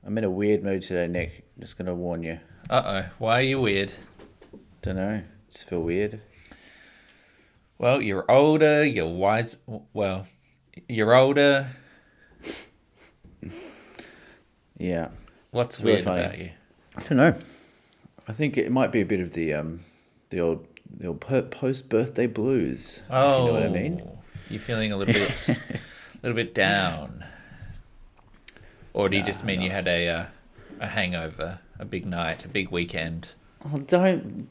I'm in a weird mood today, Nick. Just gonna warn you. Uh-oh. Why are you weird? Don't know. Just feel weird. Well, you're older, you're wise. Well, you're older. Yeah. What's It's really weird funny. about you? I don't know. I think it might be a bit of the old post birthday blues. If you know what I mean. You're feeling a little bit down. Or do you just mean you had a hangover, a big night, a big weekend? Oh, don't.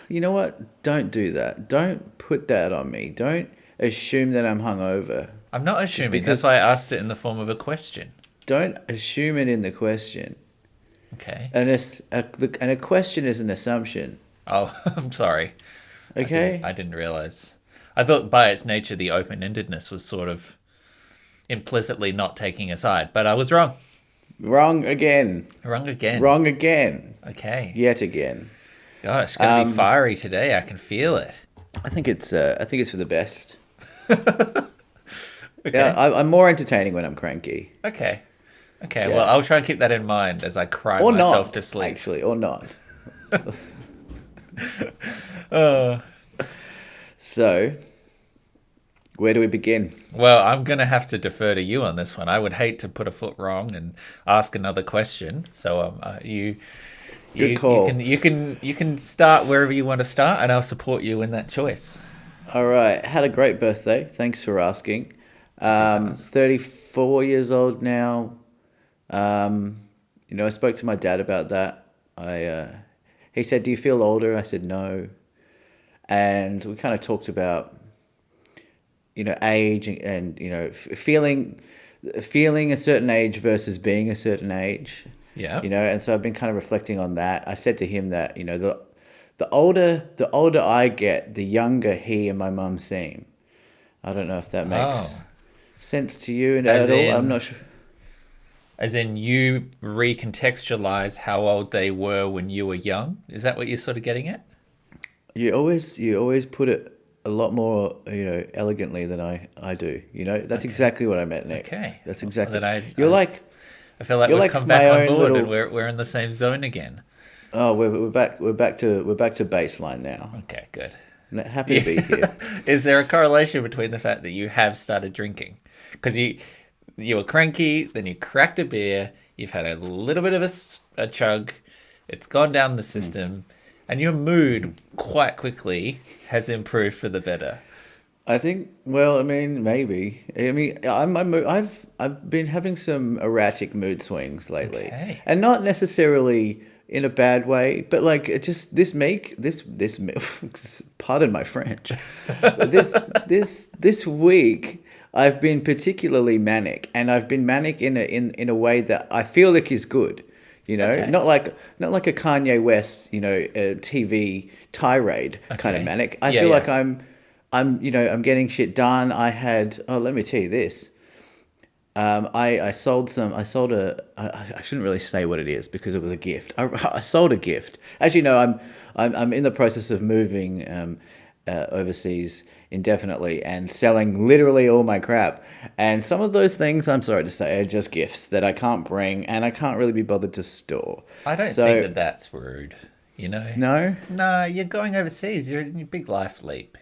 You know what? Don't do that. Don't put that on me. Don't assume that I'm hungover. I'm not assuming. because- That's why I asked it in the form of a question. Don't assume it in the question. Okay. And a question is an assumption. Oh, I'm sorry. Okay. I didn't realize. I thought by its nature the open-endedness was sort of implicitly not taking a side, but I was wrong. Wrong again. Wrong again. Wrong again. Okay. Yet again. Gosh, it's gonna be fiery today. I can feel it. I think it's for the best. Okay. Yeah, I'm more entertaining when I'm cranky. Okay. Yeah. Well, I'll try and keep that in mind as I cry Or myself not, to sleep. actually, or not. Uh, So, where do we begin? well, I'm gonna have to defer to you on this one. I would hate to put a foot wrong and ask another question. So, Good call. You can start wherever you want to start, and I'll support you in that choice. All right. Had a great birthday. Thanks for asking. 34 years old now. I spoke to my dad about that. He said, "Do you feel older?" I said, "No." And we kind of talked about, age and feeling a certain age versus being a certain age. Yeah. And so I've been kind of reflecting on that. I said to him that, the older I get, the younger he and my mum seem. I don't know if that makes sense to you As at all. in- I'm not sure. As in, you recontextualize how old they were when you were young. Is that what you're sort of getting at? You always put it a lot more, elegantly than I do. That's exactly what I meant, Nick. Okay. That's exactly. Then You're like, I feel like You're we've like come my back on own board little- and we're in the same zone again. oh, we're back to baseline now. Okay, good. Happy to be here. Is there a correlation between the fact that you have started drinking? Because you were cranky, then you cracked a beer, you've had a little bit of a chug, it's gone down the system, and your mood quite quickly has improved for the better. I think. Well, I mean, maybe. I mean, I've been having some erratic mood swings lately, Okay. and not necessarily in a bad way, but like it just this pardon my French. this week I've been particularly manic, and I've been manic in a way that I feel like is good. Okay. Not like a Kanye West, TV tirade kind of Okay. manic. I Yeah, feel yeah. like I'm getting shit done. Let me tell you this. I sold I shouldn't really say what it is because it was a gift. I sold a gift. As you know, I'm in the process of moving overseas indefinitely and selling literally all my crap. And some of those things, I'm sorry to say, are just gifts that I can't bring and I can't really be bothered to store. I don't So- think that that's rude, No? No, you're going overseas. You're in a big life leap,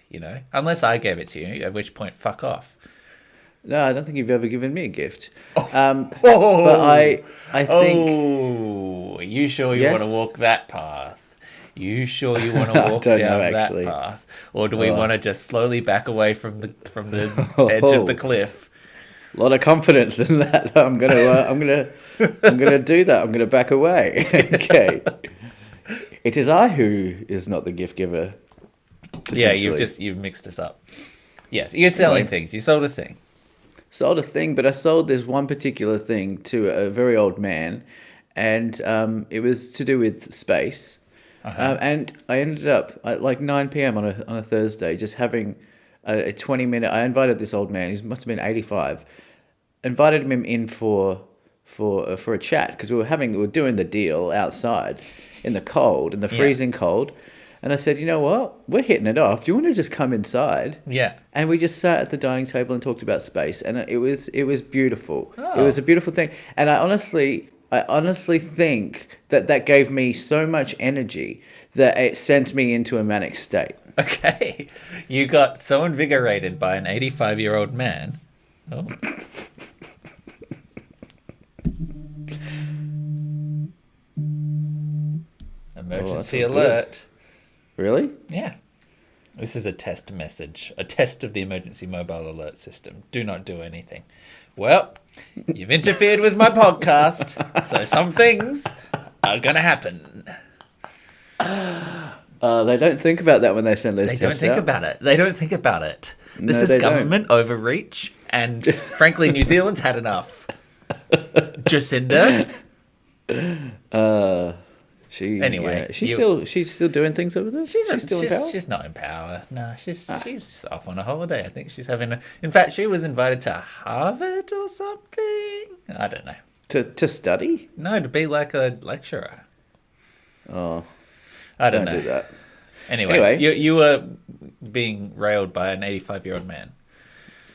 Unless I gave it to you, at which point, fuck off. No, I don't think you've ever given me a gift. Oh, But I think... Oh, are you sure you Yes. want to walk that path? You sure you want to I walk don't down know, that actually. path, or do we want to just slowly back away from the edge of the cliff? A lot of confidence in that. I'm gonna do that. I'm gonna back away. Okay. It is I who is not the gift giver. Yeah, potentially. you've mixed us up. Yes, you're selling Anyway. things. You sold a thing. Sold a thing, but I sold this one particular thing to a very old man, and it was to do with space. And I ended up at like 9 p.m. on a Thursday, just having a 20-minute. I invited this old man. He must have been 85. Invited him in for a chat because we were doing the deal outside in the cold, in the freezing cold. And I said, you know what? We're hitting it off. Do you want to just come inside? Yeah. And we just sat at the dining table and talked about space, and it was beautiful. Oh. It was a beautiful thing, and I honestly I honestly think that gave me so much energy that it sent me into a manic state. Okay. You got so invigorated by an 85-year-old man. Oh. Emergency alert. Really? Yeah. This is a test message. A test of the emergency mobile alert system. Do not do anything. Well, you've interfered with my podcast, so some things are going to happen. They don't think about that when they send those They tests don't think out. about it. They don't think about it. This No, is they government overreach, and frankly, New Zealand's had enough. Jacinda. She's still doing things over there. She's still in power. She's not in power. No, she's off on a holiday. I think she's in fact, she was invited to Harvard or something. I don't know. To study? No, to be like a lecturer. Oh, I don't know. do that. Anyway, you were being railed by an 85-year-old man.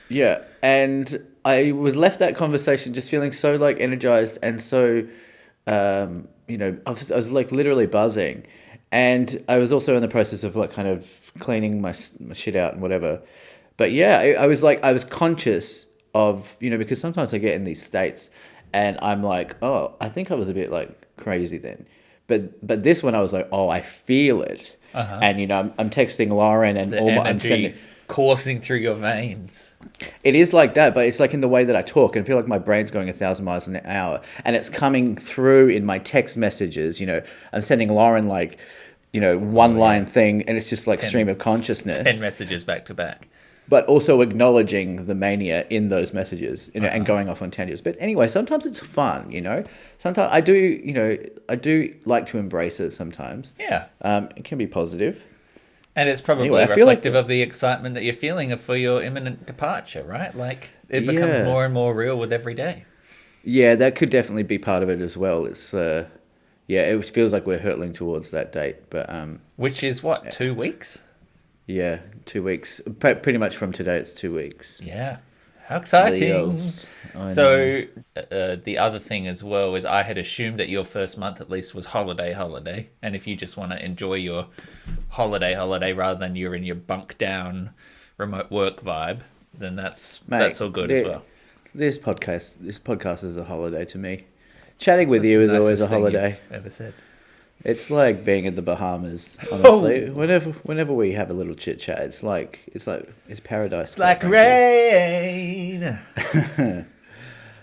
Yeah, and I was left that conversation just feeling so like energized and so, I was like literally buzzing, and I was also in the process of like kind of cleaning my shit out and whatever. But yeah, I was conscious of, because sometimes I get in these states and I'm like, oh, I think I was a bit like crazy then. But this one I was like, oh, I feel it. Uh-huh. And, I'm texting Lauren and I'm sending coursing through your veins. It is like that, but it's like in the way that I talk, and I feel like my brain's going 1,000 miles an hour, and it's coming through in my text messages. I'm sending Lauren like, one line thing, and it's just like stream of consciousness. 10 messages back to back. But also acknowledging the mania in those messages, and going off on tangents. But anyway, sometimes it's fun, Sometimes I do like to embrace it sometimes. Yeah. It can be positive. And it's probably reflective of the excitement that you're feeling for your imminent departure, right? Like, it becomes more and more real with every day. Yeah, that could definitely be part of it as well. It's, it feels like we're hurtling towards that date. But which is what, 2 weeks? Yeah, 2 weeks. Pretty much from today, it's 2 weeks. Yeah. How exciting. So the other thing as well is I had assumed that your first month at least was holiday. And if you just want to enjoy your holiday rather than you're in your bunk down remote work vibe, then that's all good as well. This podcast is a holiday to me. Chatting with you is always a holiday. Ever said. It's like being in the Bahamas, honestly. Whenever we have a little chit chat, it's paradise. It's like rain.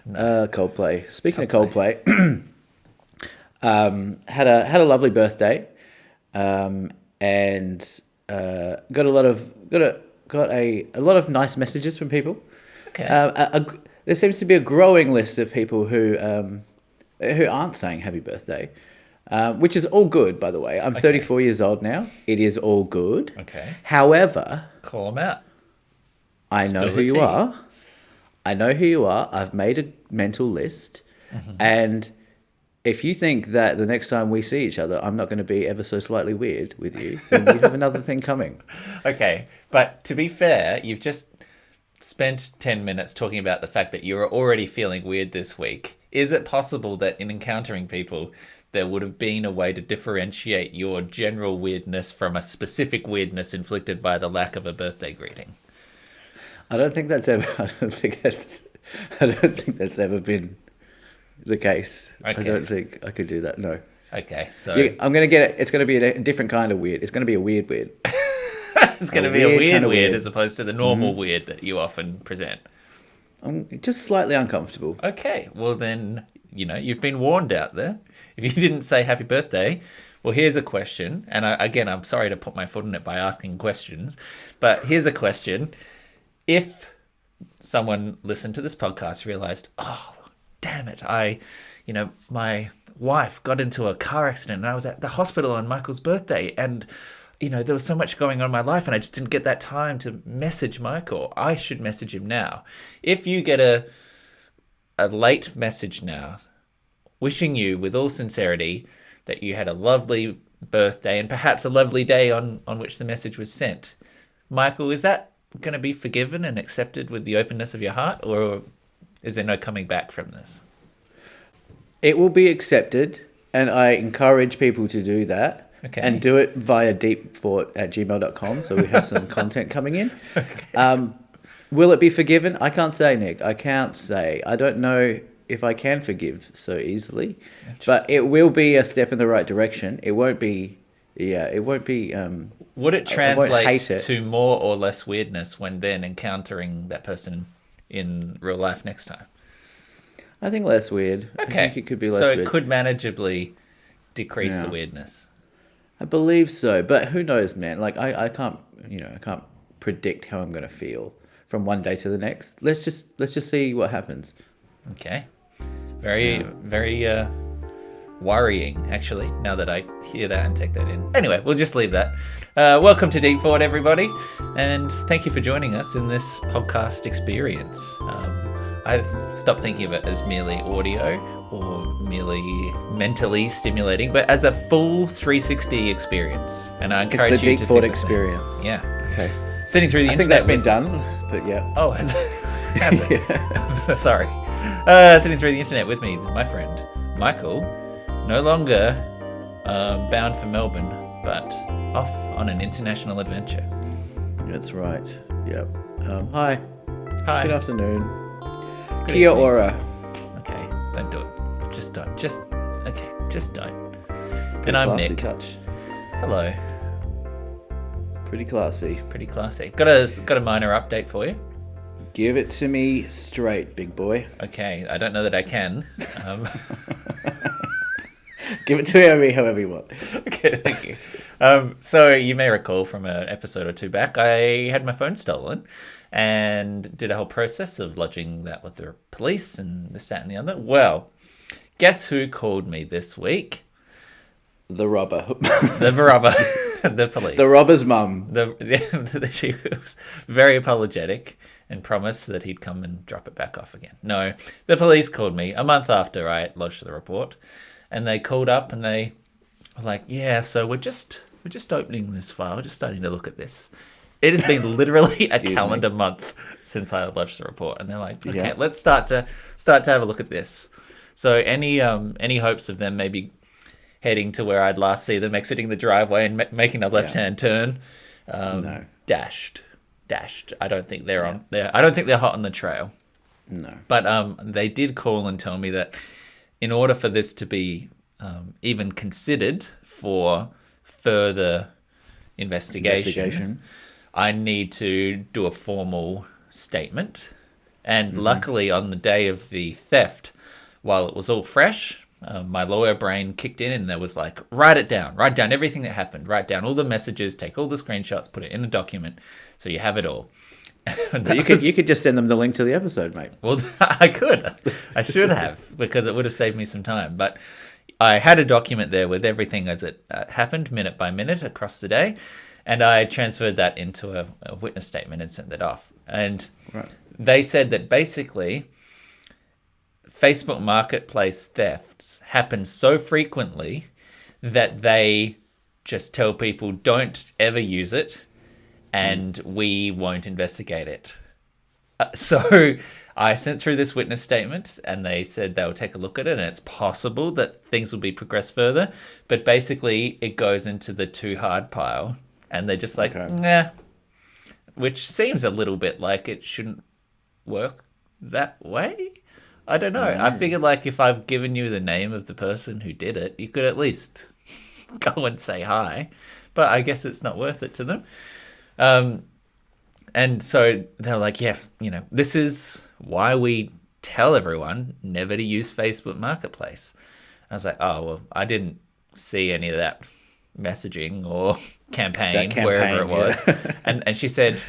Coldplay. Speaking of Coldplay, had a lovely birthday, and got a lot of nice messages from people. Okay. There seems to be a growing list of people who aren't saying happy birthday. Which is all good, by the way. I'm 34 years old now. It is all good. Okay. However, call them out. I know who you are. I've made a mental list. Mm-hmm. And if you think that the next time we see each other, I'm not going to be ever so slightly weird with you, then we have another thing coming. Okay. But to be fair, you've just spent 10 minutes talking about the fact that you're already feeling weird this week. Is it possible that in encountering people, there would have been a way to differentiate your general weirdness from a specific weirdness inflicted by the lack of a birthday greeting? I don't think that's ever been the case. Okay. I don't think I could do that. No. Okay, so I'm going to get it. It's going to be a different kind of weird. It's going to be a weird. It's going to be a weird as opposed to the normal weird that you often present. I'm just slightly uncomfortable. Okay, well then, you've been warned out there. If you didn't say happy birthday, well, here's a question. And I'm sorry to put my foot in it by asking questions, but here's a question. If someone listened to this podcast, realized, oh, damn it, my wife got into a car accident and I was at the hospital on Michael's birthday and, there was so much going on in my life and I just didn't get that time to message Michael. I should message him now. If you get a late message now, wishing you with all sincerity that you had a lovely birthday and perhaps a lovely day on which the message was sent. Michael, is that going to be forgiven and accepted with the openness of your heart, or is there no coming back from this? It will be accepted, and I encourage people to do that. Okay. And do it via deepthought@gmail.com, so we have some content coming in. Okay. Will it be forgiven? I can't say, Nick. I can't say. I don't know if I can forgive so easily, but it will be a step in the right direction. It won't be. Yeah, it won't be. Would it translate it. to more or less weirdness when then encountering that person in real life next time? I think less weird. Okay. I think it could be less so weird. it could manageably decrease the weirdness. I believe so, but who knows, man? Like I can't, I can't predict how I'm going to feel from one day to the next. Let's just see what happens. Okay. Very worrying, actually, now that I hear that and take that in. Anyway, we'll just leave that. Welcome to Deep Thought, everybody, and thank you for joining us in this podcast experience. I've stopped thinking of it as merely audio or merely mentally stimulating, but as a full 360 experience. And I encourage it's the you Deep to Thought think the same. experience. Yeah. Okay. Sitting through the I think internet. that's been done, but yeah. Oh, has it? I'm so sorry. Sitting through the internet with me, my friend Michael, no longer bound for Melbourne, but off on an international adventure. That's right. Yep. Hi. Hi. Good afternoon. Good Kia evening. ora. Okay, don't do it. Just don't. Just don't. Pretty And I'm classy Nick. touch. Hello. Pretty classy. Pretty classy. Got a minor update for you. Give it to me straight, big boy. Okay, I don't know that I can. Give it to me however you want. Okay, thank you. So you may recall from an episode or two back, I had my phone stolen and did a whole process of lodging that with the police and this, that, and the other. Well, guess who called me this week? The robber. The robber. The police. The robber's mum. She was very apologetic and promised that he'd come and drop it back off again. No, the police called me a month after I lodged the report, and they called up and they were like, "Yeah, so we're just opening this file, just starting to look at this." It has been literally a calendar month since I lodged the report, and they're like, "Okay, let's start to have a look at this." So any hopes of them maybe heading to where I'd last see them exiting the driveway and making a left-hand turn, No. dashed. I don't think they're on there. I don't think they're hot on the trail. No. But they did call and tell me that in order for this to be even considered for further investigation, I need to do a formal statement. And luckily, on the day of the theft, while it was all fresh, my lawyer brain kicked in and there was like, write down everything that happened, write down all the messages, take all the screenshots, put it in a document so you have it all. You could just send them the link to the episode, mate. Well, I should have, because it would have saved me some time. But I had a document there with everything as it happened, minute by minute, across the day. And I transferred that into a witness statement and sent it off. And they said that basically Facebook Marketplace thefts happen so frequently that they just tell people don't ever use it and we won't investigate it. So I sent through this witness statement and they said they'll take a look at it and it's possible that things will be progressed further. But basically it goes into the too hard pile and they're just like, nah, which seems a little bit like it shouldn't work that way. I don't know. I figured like if I've given you the name of the person who did it, you could at least go and say hi. But I guess it's not worth it to them. And so they're like, yeah, this is why we tell everyone never to use Facebook Marketplace. I was like, oh, well, I didn't see any of that messaging or campaign wherever it was. And she said,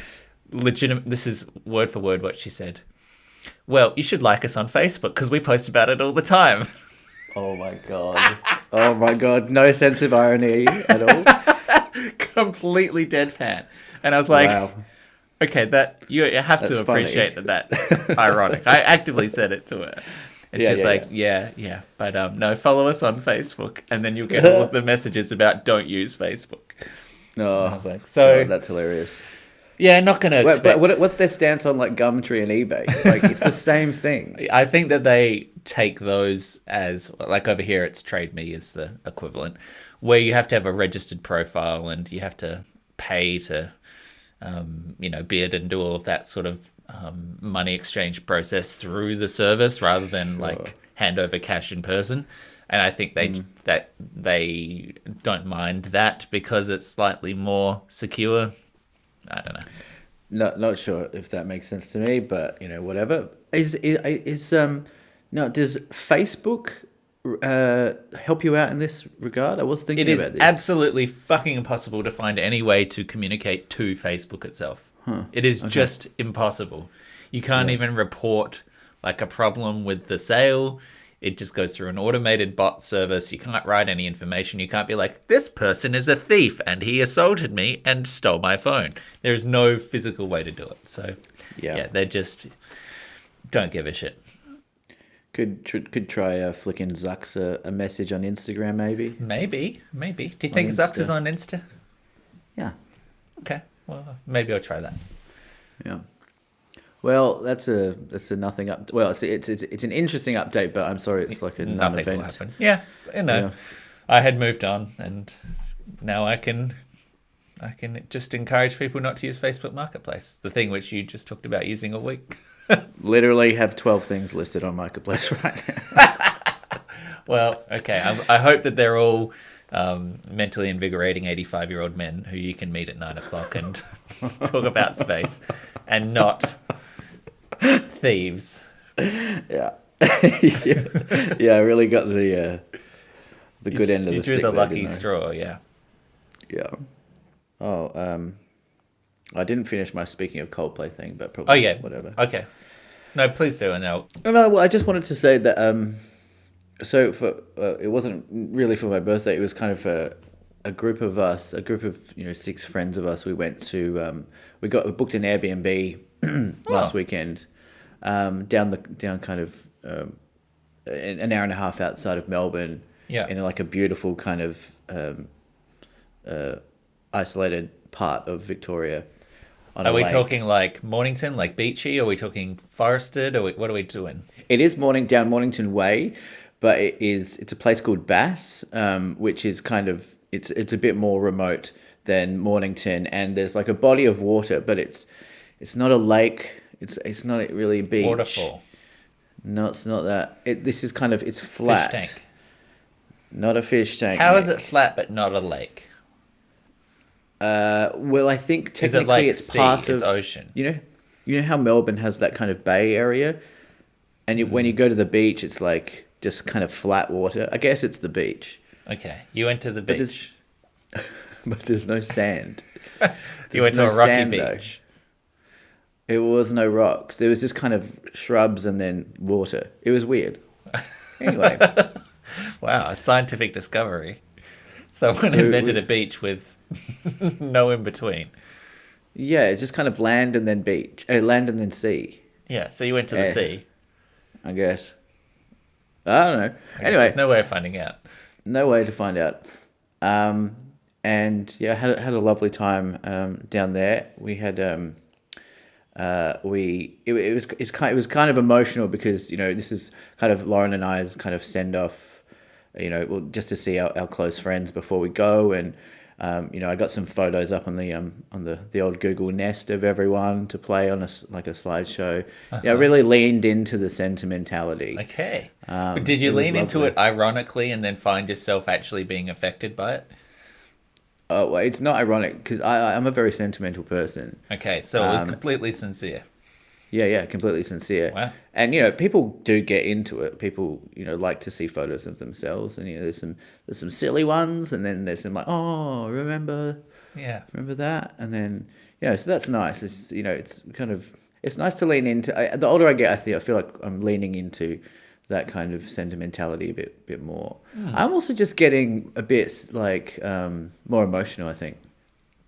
legitimate, this is word for word what she said. Well, you should like us on Facebook because we post about it all the time. Oh my god. No sense of irony at all. Completely deadpan. And I was like, wow. Okay, that you have to appreciate funny. That's ironic. I actively said it to her. And she's like, yeah. But no, follow us on Facebook and then you'll get all of the messages about don't use Facebook. No. I was like, so God, that's hilarious. Yeah, not going to expect. But what's their stance on like Gumtree and eBay? Like it's the same thing. I think that they take those as, like over here, it's Trade Me is the equivalent, where you have to have a registered profile and you have to pay to, bid and do all of that sort of money exchange process through the service rather than like hand over cash in person. And I think they don't mind that because it's slightly more secure. I don't know. Not sure if that makes sense to me, but whatever. Does Facebook help you out in this regard? I was thinking about this. It is absolutely fucking impossible to find any way to communicate to Facebook itself. It is just impossible. You can't even report like a problem with the sale. It just goes through an automated bot service. You can't write any information. You can't be like, this person is a thief and he assaulted me and stole my phone. There's no physical way to do it. So, yeah they just don't give a shit. Could try flicking Zucks a message on Instagram, maybe? Maybe. Do you think Zucks is on Insta? Yeah. Okay. Well, maybe I'll try that. Yeah. Well, that's a nothing up. Well, it's an interesting update, but I'm sorry, it's like a nothing non-event. Will happen. Yeah, I had moved on, and now I can just encourage people not to use Facebook Marketplace, the thing which you just talked about using all week. Literally have 12 things listed on Marketplace right now. Well, okay. I hope that they're all mentally invigorating 85-year-old men who you can meet at 9:00 and talk about space, and not thieves. Yeah. Yeah, I really got the good end of the stick. You drew the lucky straw, yeah. Yeah. Oh, I didn't finish my speaking of Coldplay thing, but probably whatever. Okay. No, please do, and I'll... No, well, I just wanted to say that so for it wasn't really for my birthday. It was kind of a group of us, a group of 6 friends of us. We went to we booked an Airbnb last weekend down kind of an hour and a half outside of Melbourne. Yeah. In like a beautiful kind of isolated part of Victoria. Are we talking like Mornington, like beachy? Are we talking forested? Or what are we doing? It is down Mornington Way, but it's a place called Bass, which is kind of it's a bit more remote than Mornington, and there's like a body of water, but it's not a lake. It's not really a beach. Waterfall. No, it's not that. This is kind of it's flat. Fish tank. Not a fish tank. How is it flat but not a lake? Well, I think technically is it like it's sea, part of it's ocean. You know how Melbourne has that kind of bay area, and when you go to the beach, it's like just kind of flat water. I guess it's the beach. Okay, you went to the beach, but there's no sand. You went to a rocky beach. Though. It was no rocks. There was just kind of shrubs and then water. It was weird. Anyway. Wow, a scientific discovery. Someone invented a beach with no in between. Yeah, it's just kind of land and then beach. Land and then sea. Yeah, so you went to the sea. I guess. I don't know. Anyway. There's no way of finding out. No way to find out. And yeah, had a lovely time down there. We had it was kind of emotional because this is kind of Lauren and I's kind of send off, just to see our close friends before we go, and I got some photos up on the old Google Nest of everyone to play on a slideshow. Uh-huh. Yeah, I really leaned into the sentimentality. Okay, but did you lean into it ironically and then find yourself actually being affected by it? Oh, well, it's not ironic because I'm a very sentimental person. Okay, so it was completely sincere. Yeah, completely sincere. Wow. And people do get into it. People like to see photos of themselves, and there's some silly ones, and then there's some like, oh, remember that, and then so that's nice. It's it's kind of it's nice to lean into. The older I get, I feel like I'm leaning into that kind of sentimentality a bit more. I'm also just getting a bit like more emotional, I think.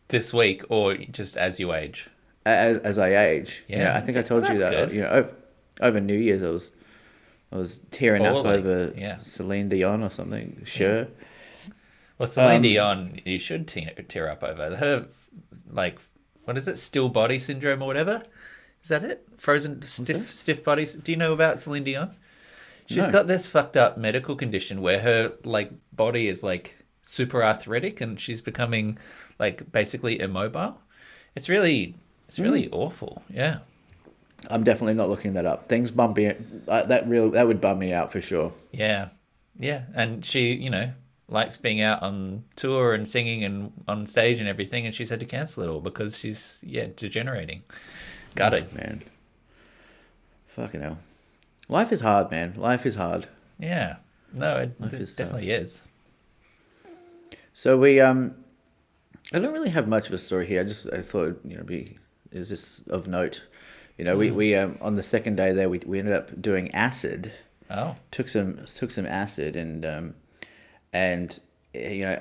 This week, or just as you age? As I age. Yeah. I think I told you that. Over New Year's I was tearing up over Celine Dion or something. Sure. Yeah. Well, Celine Dion, you should tear up over her. Like, what is it? Still body syndrome or whatever. Is that it? Frozen stiff bodies. Do you know about Celine Dion? She's got this fucked up medical condition where her like body is like super arthritic and she's becoming like basically immobile. It's really awful. Yeah. I'm definitely not looking that up. Things bum me that would bum me out for sure. Yeah. Yeah. And she, likes being out on tour and singing and on stage and everything, and she's had to cancel it all because she's degenerating. Got it, man. Fucking hell. Life is hard, man. Life is hard. Yeah. No, it definitely is. So we I don't really have much of a story here. I thought is this of note. We on the second day there we ended up doing acid. Oh. Took some acid and I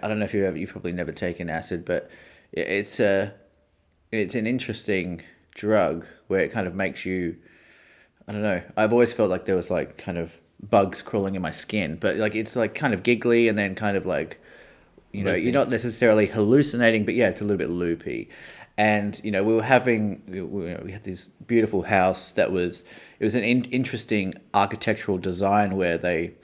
don't know if you've probably never taken acid, but it's an interesting drug where it kind of makes you, I don't know. I've always felt like there was like kind of bugs crawling in my skin, but like it's like kind of giggly and then kind of like, loopy. You're not necessarily hallucinating, but yeah, it's a little bit loopy. And we had this beautiful house it was an interesting architectural design where they,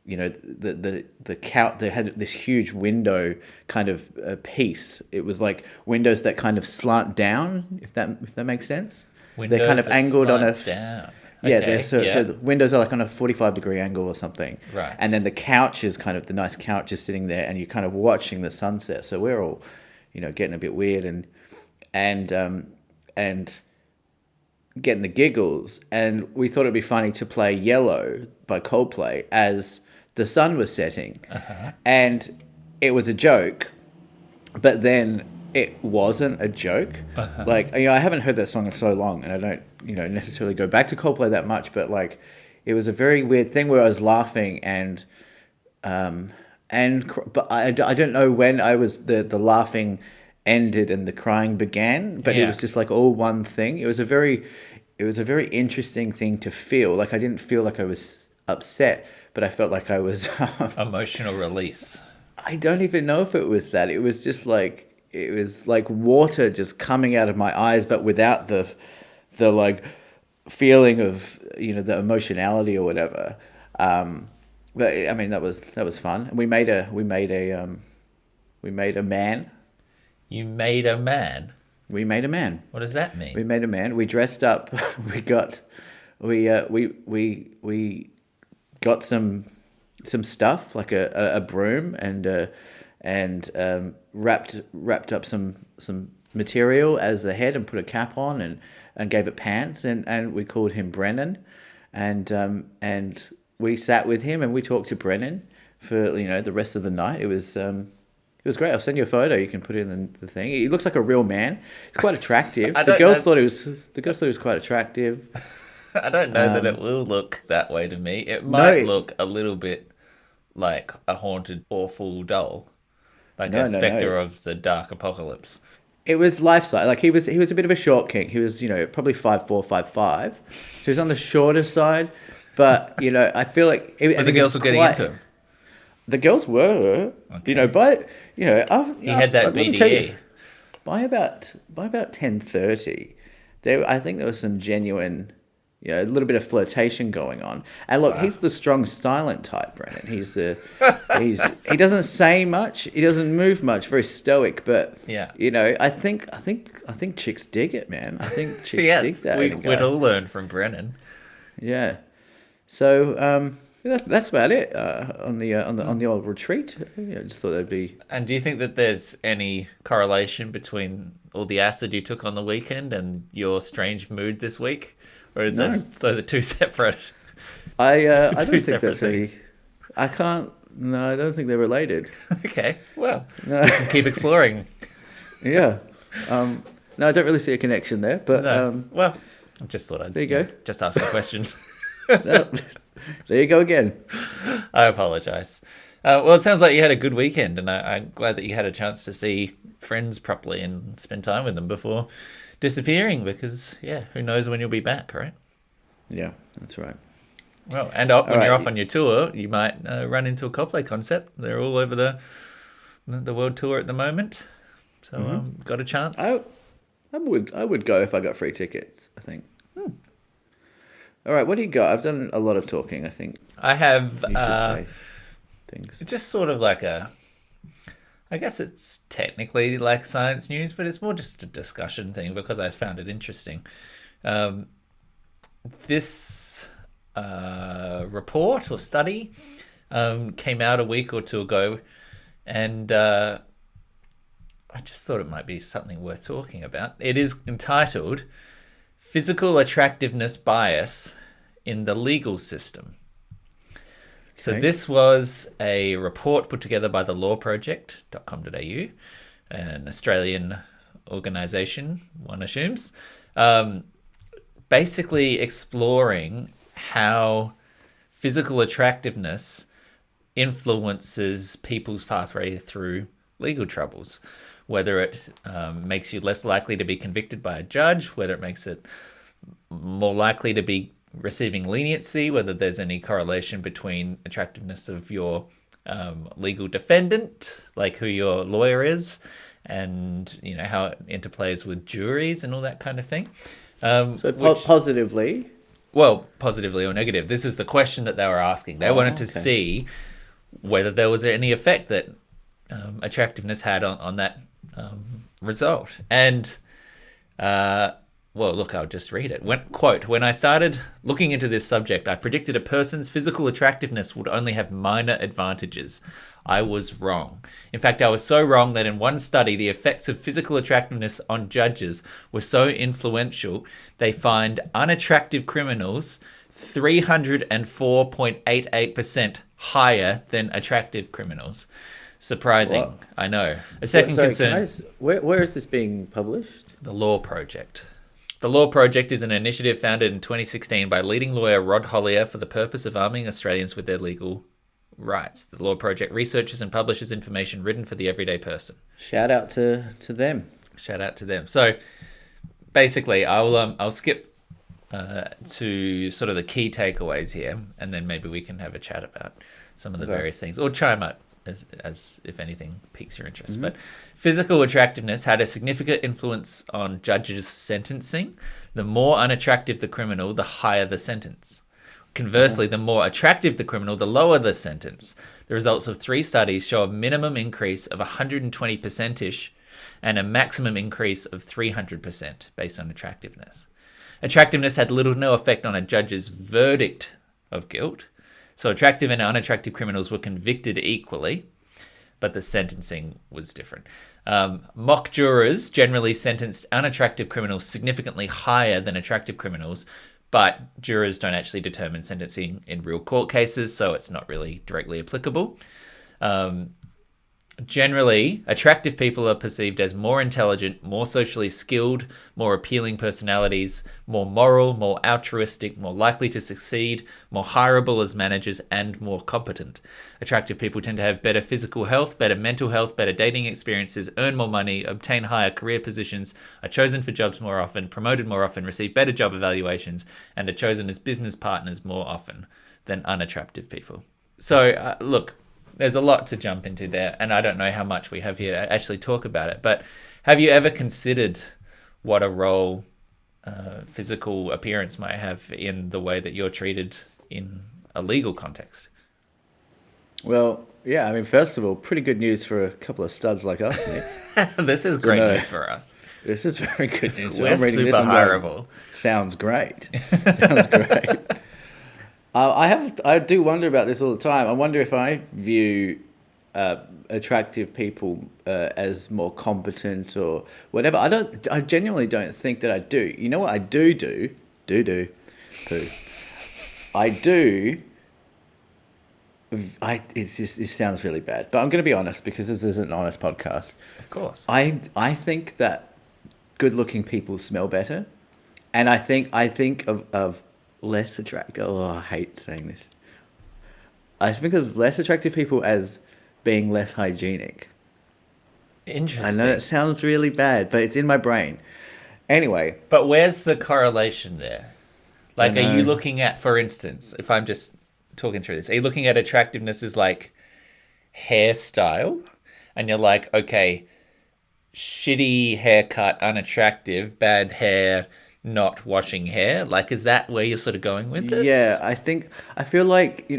they had this huge window kind of piece. It was like windows that kind of slant down, if that makes sense. Windows they're kind of angled on a down. Yeah, Okay, so the windows are like on a 45-degree angle or something. Right. And then the couch is kind of the nice couch is sitting there, and you're kind of watching the sunset. So we're all, getting a bit weird and getting the giggles. And we thought it'd be funny to play Yellow by Coldplay as the sun was setting. Uh-huh. And it was a joke, but then it wasn't a joke. Uh-huh. Like, I haven't heard that song in so long, and I don't, necessarily go back to Coldplay that much, but like, it was a very weird thing where I was laughing but I don't know when I was the laughing ended and the crying began, but it was just like all one thing. It was a very interesting thing to feel. Like, I didn't feel like I was upset, but I felt like I was emotional release. I don't even know if it was that. It was just like, it was like water just coming out of my eyes, but without the like feeling of, the emotionality or whatever. But I mean, that was fun. And we made a man. You made a man? We made a man. What does that mean? We made a man. We dressed up. We got some stuff like a broom and wrapped up some material as the head and put a cap on and gave it pants and we called him Brennan and we sat with him and we talked to Brennan for the rest of the night. It was great. I'll send you a photo. You can put it in the thing. He looks like a real man. He's quite attractive. The girls thought he was quite attractive. I don't know that it will look that way to me. It might look a little bit like a haunted, awful doll, like a spectre of the dark apocalypse. It was life size. Like he was a bit of a short king. He was probably 5'4", 5'5". So he's on the shorter side. But I feel like the girls were getting into him. The girls were, Okay. but he had that BDE. By about 10:30, I think there was some genuine, a little bit of flirtation going on. And look, He's the strong, silent type, Brennan. He doesn't say much, he doesn't move much, very stoic. But I think chicks dig it, man. I think chicks dig that. We'd all learn from Brennan. Yeah. So that's about it on the old retreat. I just thought that'd be. And do you think that there's any correlation between all the acid you took on the weekend and your strange mood this week, or is those are two separate? I don't think that's any. I can't. No, I don't think they're related. Okay, well, no. We can keep exploring. Yeah. No, I don't really see a connection there, but well, I just thought I'd there you go. Just ask the questions. No. There you go again. I apologize. Well, it sounds like you had a good weekend, and I'm glad that you had a chance to see friends properly and spend time with them before disappearing, because, who knows when you'll be back, right? Yeah, that's right. Well, and when you're off on your tour, you might run into a Coldplay concept. They're all over the world tour at the moment. So, got a chance? I would go if I got free tickets, I think. All right, what do you got? I've done a lot of talking, I think. I have You should say things. it's just sort of like I guess it's technically like science news, but it's more just a discussion thing because I found it interesting. This report or study came out a week or two ago, and I just thought it might be something worth talking about. It is entitled Physical Attractiveness Bias in the Legal System. So this was a report put together by the lawproject.com.au, an Australian organisation, one assumes, basically exploring how physical attractiveness influences people's pathway through legal troubles, whether it makes you less likely to be convicted by a judge, whether it makes it more likely to be receiving leniency, whether there's any correlation between attractiveness of your legal defendant, like who your lawyer is, and how it interplays with juries and all that kind of thing. Positively? Well, positively or negative. This is the question that they were asking. They wanted to see whether there was any effect that attractiveness had on that result. And well, look, I'll just read it. Quote, when I started looking into this subject, I predicted a person's physical attractiveness would only have minor advantages. I was wrong. In fact, I was so wrong that in one study, the effects of physical attractiveness on judges were so influential, they find unattractive criminals 304.88% higher than attractive criminals. Surprising, I know. A second concern. Where is this being published? The Law Project. The Law Project is an initiative founded in 2016 by leading lawyer Rod Hollier for the purpose of arming Australians with their legal rights. The Law Project researches and publishes information written for the everyday person. Shout out to them. Shout out to them. So basically, I'll skip to sort of the key takeaways here, and then maybe we can have a chat about some of the various things, or chime up as if anything piques your interest. Mm-hmm. But physical attractiveness had a significant influence on judges' sentencing. The more unattractive the criminal, the higher the sentence. Conversely, the more attractive the criminal, the lower the sentence. The results of 3 studies show a minimum increase of 120%-ish and a maximum increase of 300% based on attractiveness. Attractiveness had little to no effect on a judge's verdict of guilt. So attractive and unattractive criminals were convicted equally, but the sentencing was different. Mock jurors generally sentenced unattractive criminals significantly higher than attractive criminals, but jurors don't actually determine sentencing in real court cases, so it's not really directly applicable. Generally, attractive people are perceived as more intelligent, more socially skilled, more appealing personalities, more moral, more altruistic, more likely to succeed, more hireable as managers, and more competent. Attractive people tend to have better physical health, better mental health, better dating experiences, earn more money, obtain higher career positions, are chosen for jobs more often, promoted more often, receive better job evaluations, and are chosen as business partners more often than unattractive people. So, look, there's a lot to jump into there, and I don't know how much we have here to actually talk about it, but have you ever considered what a role physical appearance might have in the way that you're treated in a legal context? Well, yeah, I mean, first of all, pretty good news for a couple of studs like us, Nick. This is great news for us. This is very good news. We're super hireable. Sounds great. Sounds great. I do wonder about this all the time. I wonder if I view attractive people as more competent or whatever. I genuinely don't think that I do. You know what I do? It sounds really bad, but I'm going to be honest because this is an honest podcast. Of course. I think that good-looking people smell better, and I think of less attractive. Oh, I hate saying this. I think of less attractive people as being less hygienic. Interesting. I know it sounds really bad, but it's in my brain. Anyway. But where's the correlation there? Like, are you looking at, for instance, if I'm just talking through this, are you looking at attractiveness as like hairstyle? And you're like, okay, shitty haircut, unattractive, bad hair, not washing hair? Like, is that where you're sort of going with it? Yeah, I feel like,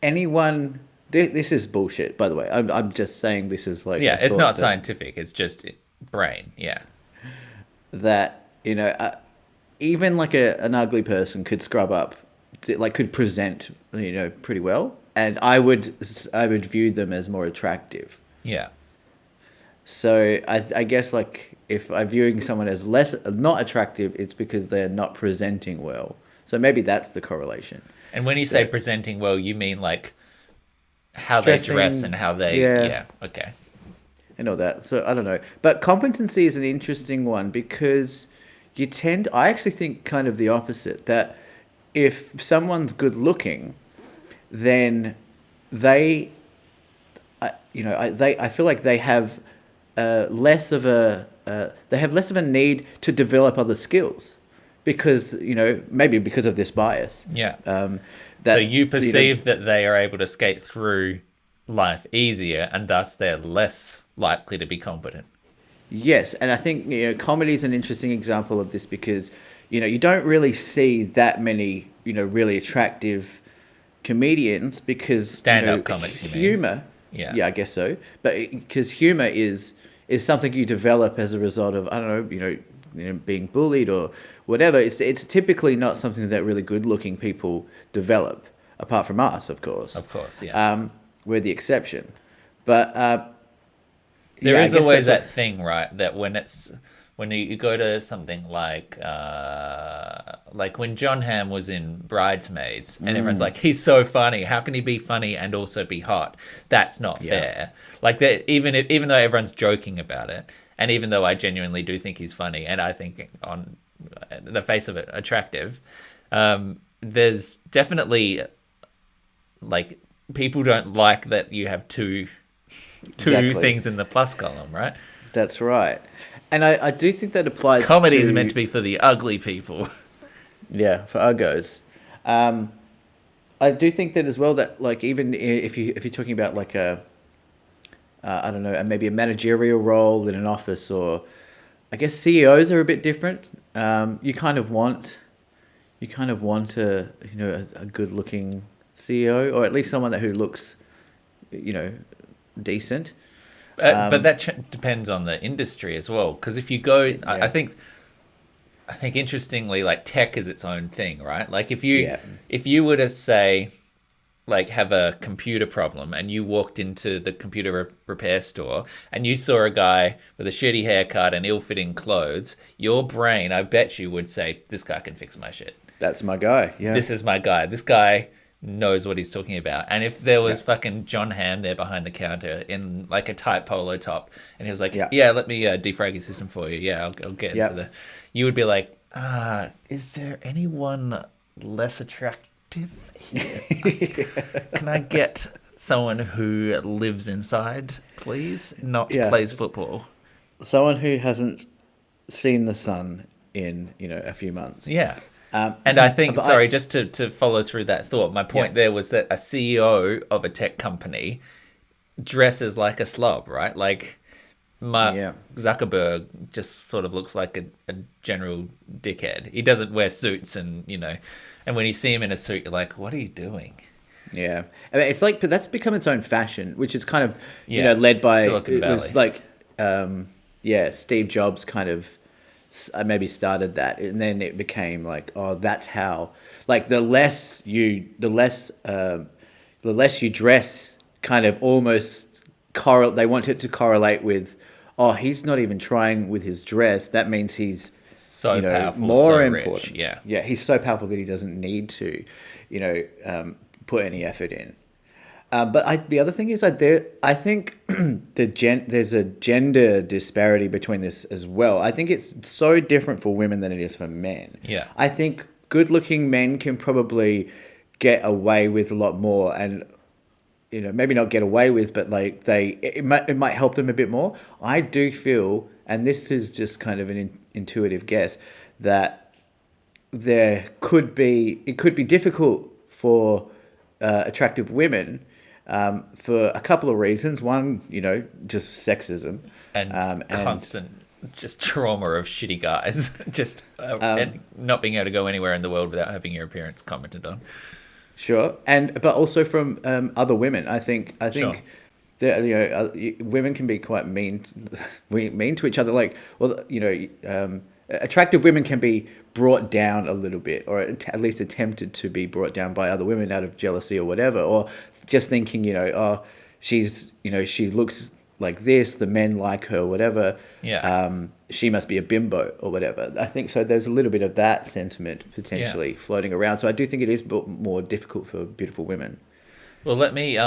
anyone. This is bullshit, by the way. I'm just saying this is like Yeah, a it's thought not scientific. It's just brain. Yeah. that even like an ugly person could scrub up, like could present, pretty well, and I would view them as more attractive. Yeah. So I guess like if I'm viewing someone as less not attractive, it's because they're not presenting well. So maybe that's the correlation. And when you say presenting well, you mean like how they Dressing, dress and how they. yeah. Yeah. Okay. And all that. So I don't know. But competency is an interesting one because I actually think kind of the opposite, that if someone's good looking, then I feel like they have less of a need to develop other skills because, maybe because of this bias. Yeah. That, So you perceive that they are able to skate through life easier, and thus they're less likely to be competent. Yes, and I think comedy is an interesting example of this because you don't really see that many really attractive comedians because Stand-up comics, you mean? humor. Yeah. I guess so. But because humor is something you develop as a result of, I don't know, being bullied or whatever. It's typically not something that really good-looking people develop, apart from us, of course. Of course, yeah. We're the exception, but There I is guess always that's that thing, right? That when you go to something like when John Hamm was in Bridesmaids, and everyone's like, he's so funny. How can he be funny and also be hot? That's not fair. Like that, even though everyone's joking about it, and even though I genuinely do think he's funny, and I think on the face of it attractive, there's definitely like people don't like that you have two Exactly. things in the plus column, right? That's right. And I do think that applies Comedy to... is meant to be for the ugly people. Yeah, for uggos. I do think that as well, that like even if you're talking about like I don't know, maybe a managerial role in an office, or I guess CEOs are a bit different. You kind of want a good looking CEO, or at least someone who looks decent. But that depends on the industry as well. Because if you go, I think interestingly, like tech is its own thing, right? Like if you were to say, like have a computer problem and you walked into the computer repair store and you saw a guy with a shitty haircut and ill-fitting clothes, your brain, I bet you, would say, this guy can fix my shit. That's my guy. Yeah. This is my guy. This guy knows what he's talking about. And if there was fucking John Hamm there behind the counter in like a tight polo top and he was like, yeah let me defrag your system for you. Yeah, I'll get into the... You would be like, is there anyone less attractive here? Can I get someone who lives inside, please? Not plays football. Someone who hasn't seen the sun in, a few months. Yeah. And I think, just to follow through that thought, my point there was that a CEO of a tech company dresses like a slob, right? Like Mark Zuckerberg just sort of looks like a general dickhead. He doesn't wear suits and when you see him in a suit, you're like, what are you doing? Yeah. I mean, it's like, but that's become its own fashion, which is kind of, led by, Silicon Valley. It was like, Steve Jobs kind of maybe started that, and then it became like, oh, that's how, like the less you dress, kind of almost they want it to correlate with, oh, he's not even trying with his dress, that means he's so powerful, more so important. Rich. Yeah, he's so powerful that he doesn't need to put any effort in. But the other thing is that I think there's a gender disparity between this as well. I think it's so different for women than it is for men. Yeah. I think good-looking men can probably get away with a lot more, and maybe not get away with, but like it might help them a bit more. I do feel, and this is just kind of an intuitive guess, that it could be difficult for attractive women for a couple of reasons. One, just sexism. And constant just trauma of shitty guys, just and not being able to go anywhere in the world without having your appearance commented on. Sure, but also from other women. I think Sure. that women can be quite mean to each other. Like, well, attractive women can be brought down a little bit, or at least attempted to be brought down by other women out of jealousy or whatever, or just thinking, oh, she's, she looks like this, the men like her, whatever. Yeah. She must be a bimbo or whatever. I think so. There's a little bit of that sentiment potentially floating around. So I do think it is more difficult for beautiful women. Well, let me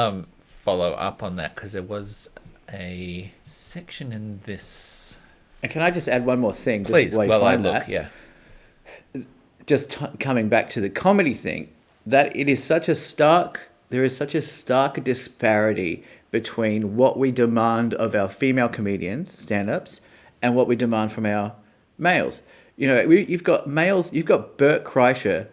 follow up on that, because there was a section in this. And can I just add one more thing? Please, while I look, Just coming back to the comedy thing, that it is there is such a stark disparity between what we demand of our female comedians, stand-ups, and what we demand from our males. You've got males, you've got Bert Kreischer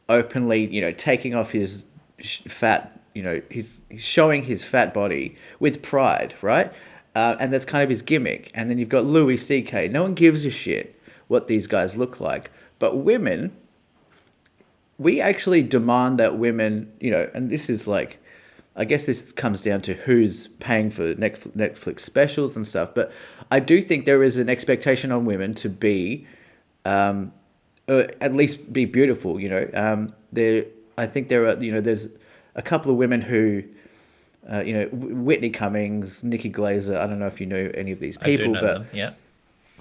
openly, taking off his fat, he's showing his fat body with pride, right? And that's kind of his gimmick. And then you've got Louis C.K. No one gives a shit what these guys look like. But women, we actually demand that women, and this is like, I guess this comes down to who's paying for Netflix specials and stuff. But I do think there is an expectation on women to be, at least be beautiful. I think there are, there's a couple of women who, Whitney Cummings, Nikki Glaser. I don't know if you know any of these people, I do know them. Yeah.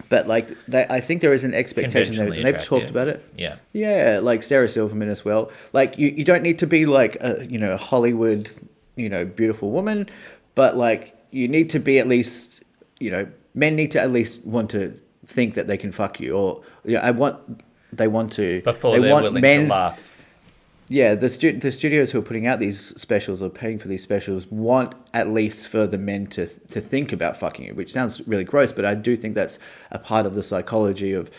But I think there is an expectation that they've talked about it. Yeah. Yeah, like Sarah Silverman as well. Like you don't need to be like a Hollywood, beautiful woman, but like you need to be at least, men need to at least want to think that they can fuck you, or they want to before they're willing to laugh. Yeah, the studios who are putting out these specials or paying for these specials want at least for the men to think about fucking you, which sounds really gross, but I do think that's a part of the psychology of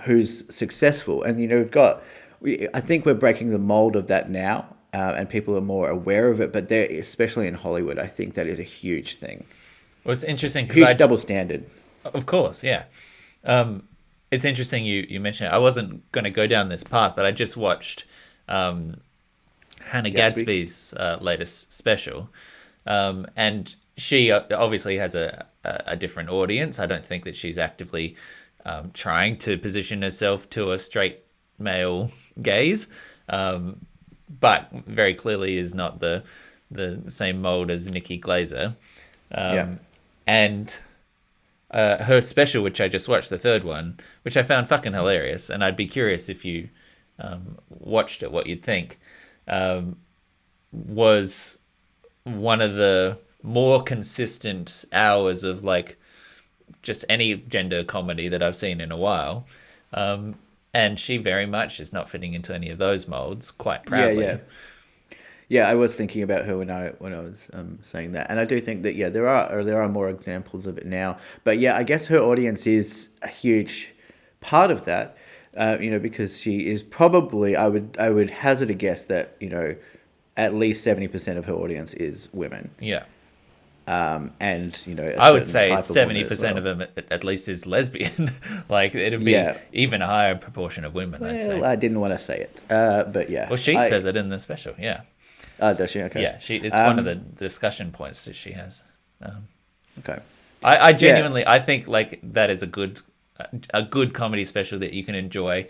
who's successful. And I think we're breaking the mold of that now, and people are more aware of it. But especially in Hollywood, I think that is a huge thing. Well, it's interesting because huge double standard. Of course, yeah. It's interesting you mentioned it. I wasn't going to go down this path, but I just watched Hannah Gadsby's latest special, and she obviously has a different audience. I don't think that she's actively trying to position herself to a straight male gaze, but very clearly is not the same mold as Nikki Glaser. And her special, which I just watched, the third one, which I found fucking hilarious, and I'd be curious if you watched it, what you'd think, was one of the more consistent hours of like just any gender comedy that I've seen in a while. And she very much is not fitting into any of those molds, quite proudly. Yeah, I was thinking about her when I was saying that, and I do think that there are more examples of it now. But yeah, I guess her audience is a huge part of that. Because she is probably, I would hazard a guess that, at least 70% of her audience is women. Yeah. And, I would say 70% of them at least is lesbian. Like, it'd be even a higher proportion of women, I'd say. I didn't want to say it, but yeah. Well, she says it in the special, yeah. Oh, does she? Okay. Yeah, it's one of the discussion points that she has. Okay. I genuinely, I think, like, that is a good comedy special that you can enjoy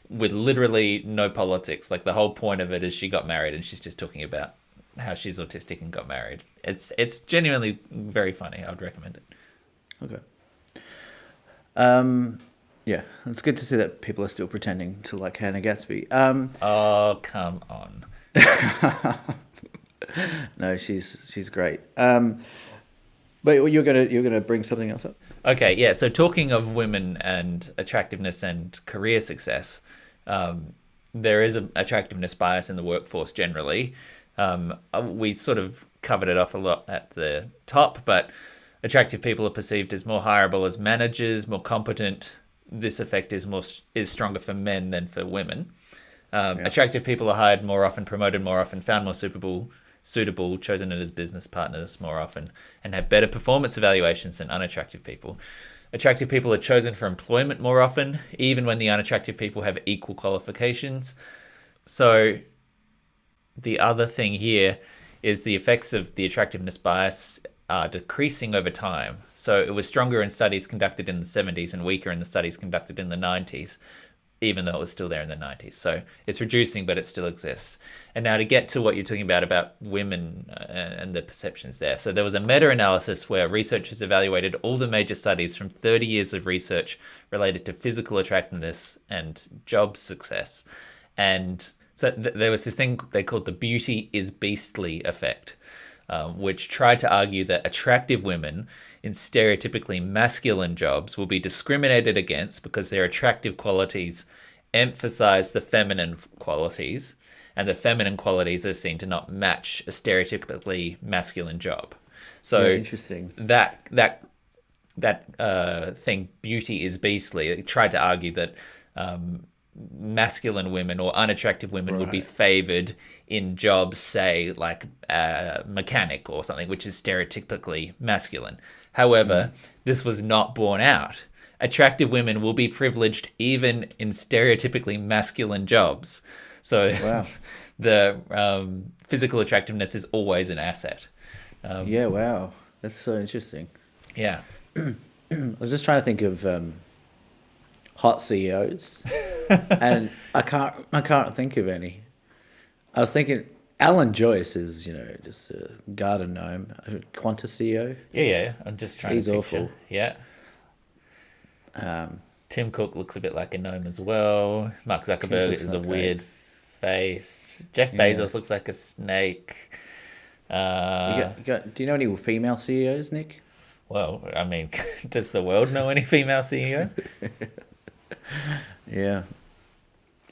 with literally no politics. Like, the whole point of it is she got married and she's just talking about how she's autistic and got married. It's genuinely very funny. I would recommend it. Okay. Yeah, it's good to see that people are still pretending to like Hannah Gadsby. Oh, come on. No, she's great. But you're gonna bring something else up. Okay, yeah. So talking of women and attractiveness and career success, there is an attractiveness bias in the workforce generally. We sort of covered it off a lot at the top, but attractive people are perceived as more hireable as managers, more competent. This effect is stronger for men than for women. Attractive people are hired more often, promoted more often, found more suitable suitable, chosen as business partners more often, and have better performance evaluations than unattractive people. Attractive people are chosen for employment more often, even when the unattractive people have equal qualifications. So the other thing here is the effects of the attractiveness bias are decreasing over time. So it was stronger in studies conducted in the 70s and weaker in the studies conducted in the 90s, even though it was still there in the 90s. So it's reducing, but it still exists. And now to get to what you're talking about women and the perceptions there. So there was a meta-analysis where researchers evaluated all the major studies from 30 years of research related to physical attractiveness and job success. And so there was this thing they called the beauty is beastly effect, which tried to argue that attractive women in stereotypically masculine jobs will be discriminated against because their attractive qualities emphasize the feminine qualities, and the feminine qualities are seen to not match a stereotypically masculine job. So yeah, interesting. That thing, beauty is beastly, it tried to argue that masculine women or unattractive women would be favored in jobs, say, like mechanic or something, which is stereotypically masculine. However, this was not borne out. Attractive women will be privileged even in stereotypically masculine jobs. So the physical attractiveness is always an asset. Yeah, wow. That's so interesting. Yeah. I was just trying to think of hot CEOs, and I can't think of any. I was thinking Alan Joyce is, just a garden gnome, a Qantas CEO. Yeah. I'm just trying He's to picture. awful. Yeah. Tim Cook looks a bit like a gnome as well. Mark Zuckerberg is a weird face. Jeff Bezos looks like a snake. Do you know any female CEOs, Nick? Well, I mean, does the world know any female CEOs? Yeah.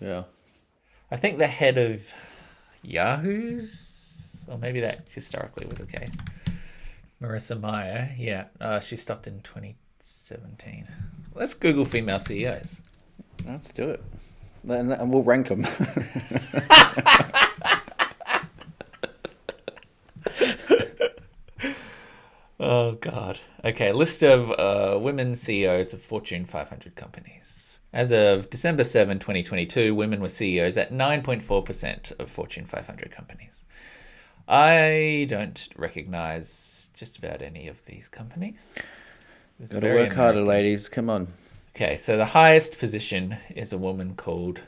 I think the head of Yahoo's, or maybe that historically was the case. Marissa Mayer, she stopped in 2017. Let's Google female CEOs. Let's do it. And we'll rank them. Oh, God. Okay, list of women CEOs of Fortune 500 companies. As of December 7, 2022, women were CEOs at 9.4% of Fortune 500 companies. I don't recognize just about any of these companies. It's Gotta work harder, ladies. Come on. Okay, so the highest position is a woman called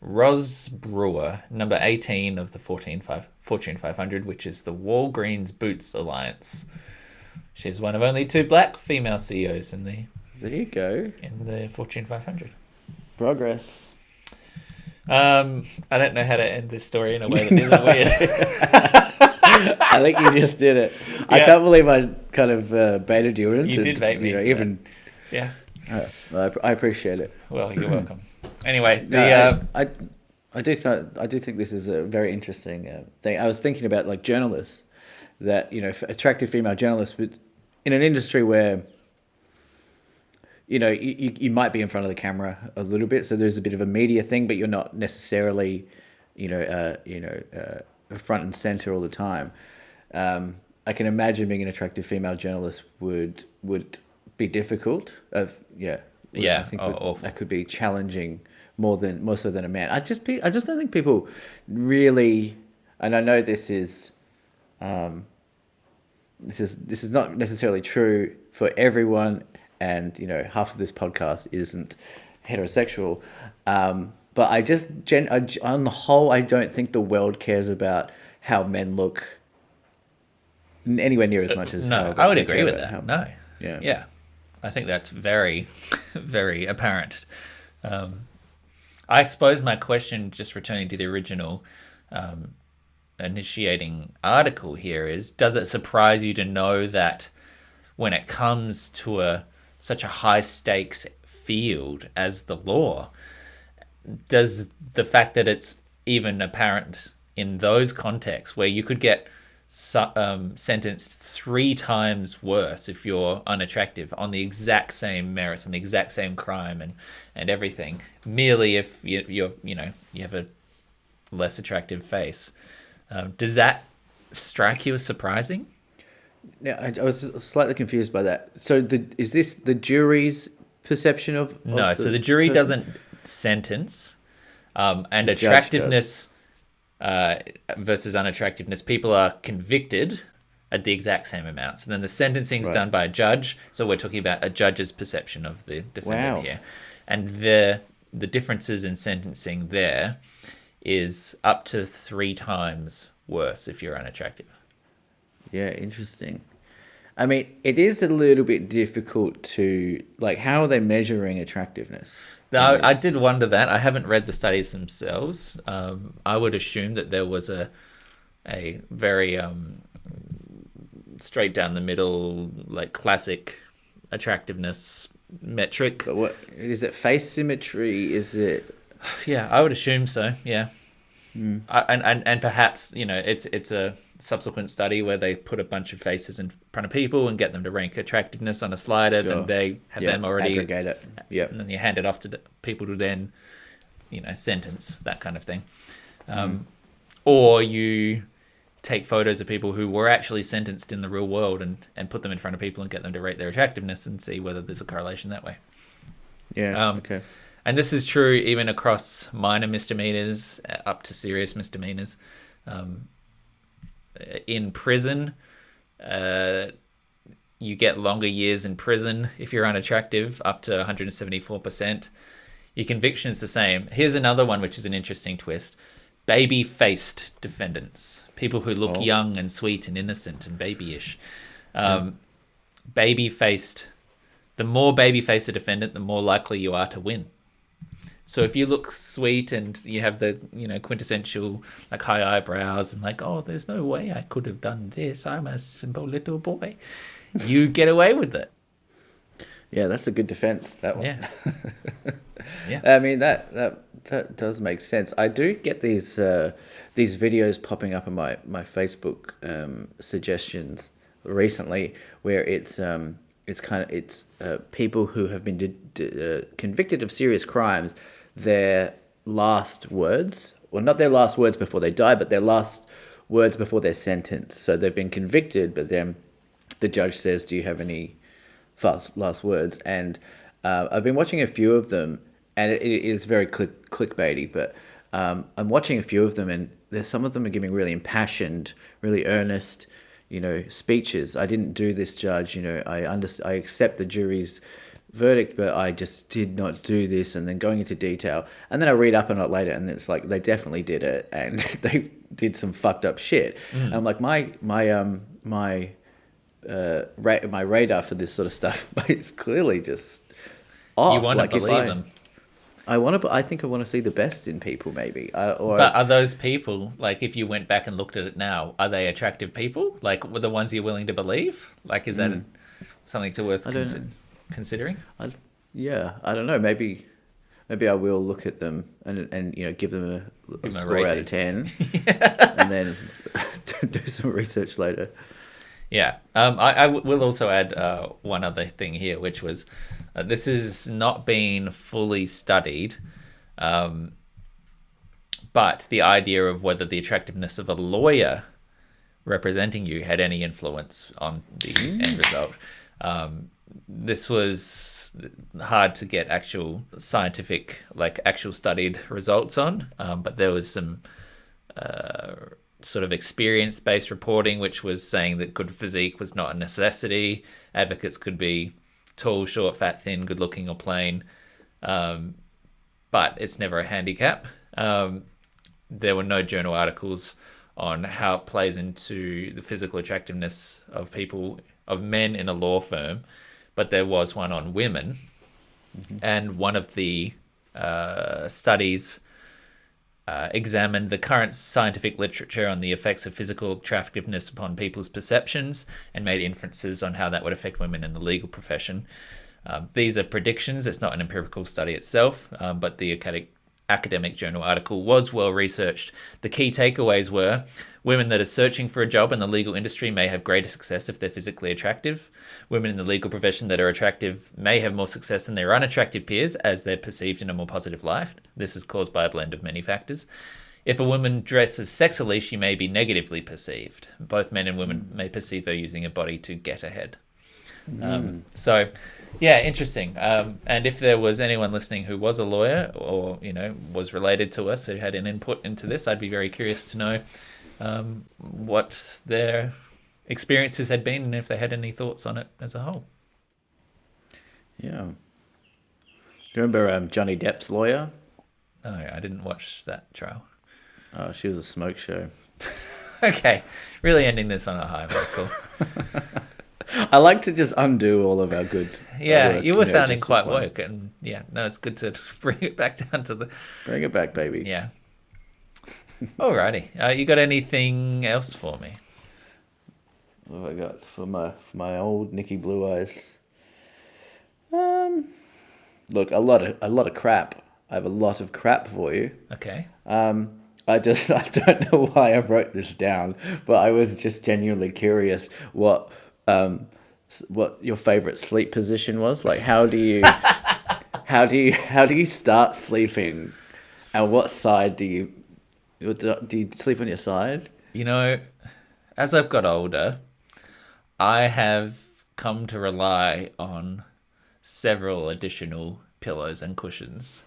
Roz Brewer, number 18 of the Fortune 500, which is the Walgreens Boots Alliance. She's one of only 2 black female CEOs in the Fortune 500. Progress. I don't know how to end this story in a way that isn't weird. I think you just did it. Yeah. I can't believe I kind of baited you into. You did bait me into even. That. Yeah. I appreciate it. Well, you're welcome. Anyway, I do think this is a very interesting thing. I was thinking about like journalists, that attractive female journalists, but in an industry where you might be in front of the camera a little bit, so there's a bit of a media thing, but you're not necessarily front and center all the time. I can imagine being an attractive female journalist would be difficult. I think awful. That could be challenging more so than a man. I just don't think people really, and I know this is not necessarily true for everyone, and half of this podcast isn't heterosexual, but on the whole, I don't think the world cares about how men look anywhere near as much as I would agree with that. Yeah, I think that's very, very apparent. I suppose my question, just returning to the original initiating article here, is, does it surprise you to know that when it comes to such a high stakes field as the law, does the fact that it's even apparent in those contexts where you could get sentenced 3 times worse if you're unattractive on the exact same merits and the exact same crime and everything, merely if you have a less attractive face, does that strike you as surprising? Now, I was slightly confused by that. So, is this the jury's perception of No, so the jury doesn't sentence, and The judge does. attractiveness versus unattractiveness, people are convicted at the exact same amounts. And then the sentencing is Right. done by a judge. So we're talking about a judge's perception of the defendant Wow. here. And the differences in sentencing there is up to 3 times worse if you're unattractive. Yeah, interesting. I mean, it is a little bit difficult to like. How are they measuring attractiveness? Now, in I this? did wonder that. I haven't read the studies themselves. I would assume that there was a very straight down the middle, like classic attractiveness metric. But what is it? Face symmetry? Is it? Yeah, I would assume so. Yeah, and perhaps it's a subsequent study where they put a bunch of faces in front of people and get them to rank attractiveness on a slider, Sure. and they have Yeah, them already aggregate it. Yep. and then you hand it off to the people to then sentence, that kind of thing. Or you take photos of people who were actually sentenced in the real world and put them in front of people and get them to rate their attractiveness and see whether there's a correlation that way. Yeah. Um, Okay. And this is true even across minor misdemeanors up to serious misdemeanors. In prison, you get longer years in prison if you're unattractive, up to 174%. Your conviction is the same. Here's another one, which is an interesting twist. Baby-faced defendants. People who look young and sweet and innocent and babyish. Baby-faced. The more baby-faced a defendant, the more likely you are to win. So if you look sweet and you have the quintessential like high eyebrows and like, oh, there's no way I could have done this, I'm a simple little boy, you get away with it. Yeah, that's a good defense. That one. Yeah. Yeah. I mean that does make sense. I do get these videos popping up on my Facebook suggestions recently where it's people who have been convicted of serious crimes. Their last words, well, not their last words before they die, but their last words before they're sentenced. So they've been convicted, but then the judge says, "Do you have any last words?" And I've been watching a few of them, and it is very clickbaity. But I'm watching a few of them, and some of them are giving really impassioned, really earnest, speeches. I didn't do this, judge. I accept the jury's verdict, but I just did not do this, and then going into detail. And then I read up on it later, and it's like they definitely did it, and they did some fucked up shit. And I'm like, my radar for this sort of stuff is clearly just off. You want to believe them. I think I want to see the best in people, maybe. But are those people, like, if you went back and looked at it now, are they attractive people? Like, were the ones you're willing to believe? Like, is that something to worth considering? I don't know. Maybe I will look at them and give them a score out of 10, and then do some research later. Yeah. I will also add one other thing here, which was this has not been fully studied, but the idea of whether the attractiveness of a lawyer representing you had any influence on the end result. This was hard to get actual scientific, actual studied results on, but there was some sort of experience-based reporting, which was saying that good physique was not a necessity. Advocates could be tall, short, fat, thin, good-looking, or plain, but it's never a handicap. There were no journal articles on how it plays into the physical attractiveness of men in a law firm, but there was one on women, and one of the studies examined the current scientific literature on the effects of physical attractiveness upon people's perceptions and made inferences on how that would affect women in the legal profession. These are predictions. It's not an empirical study itself, but the academic journal article was well researched. The key takeaways were women that are searching for a job in the legal industry may have greater success if they're physically attractive. Women in the legal profession that are attractive may have more success than their unattractive peers as they're perceived in a more positive light. This is caused by a blend of many factors. If a woman dresses sexily, she may be negatively perceived. Both men and women may perceive her using her body to get ahead. So, yeah, interesting. And if there was anyone listening who was a lawyer or, was related to us who had an input into this, I'd be very curious to know what their experiences had been and if they had any thoughts on it as a whole. Yeah. Do you remember Johnny Depp's lawyer? No, I didn't watch that trial. Oh, she was a smoke show. Okay, really ending this on a high. Very cool. I like to just undo all of our good Yeah, you were sounding just quite one. woke, and it's good to bring it back down to the... Bring it back, baby. Yeah. Alrighty. You got anything else for me? What have I got for my old Nicky Blue Eyes? Look, a lot of crap. I have a lot of crap for you. Okay. I don't know why I wrote this down, but I was just genuinely curious what your favorite sleep position was. Like, how do you start sleeping, and what side do you sleep on your side? As I've got older, I have come to rely on several additional pillows and cushions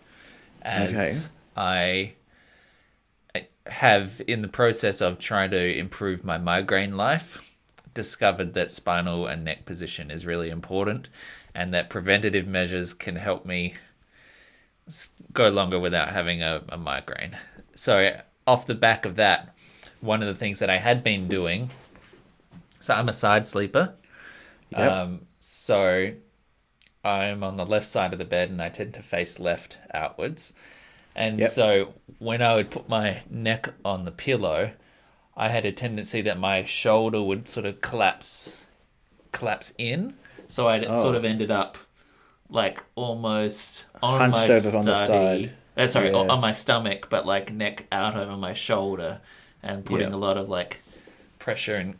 as I have, in the process of trying to improve my migraine life, discovered that spinal and neck position is really important and that preventative measures can help me go longer without having a migraine. So off the back of that, one of the things that I had been doing, so I'm a side sleeper. Yep. So I'm on the left side of the bed and I tend to face left outwards. And so when I would put my neck on the pillow, I had a tendency that my shoulder would sort of collapse in. So I sort of ended up like almost on Hunched my over on the side. On my stomach, but like neck out over my shoulder and putting a lot of like pressure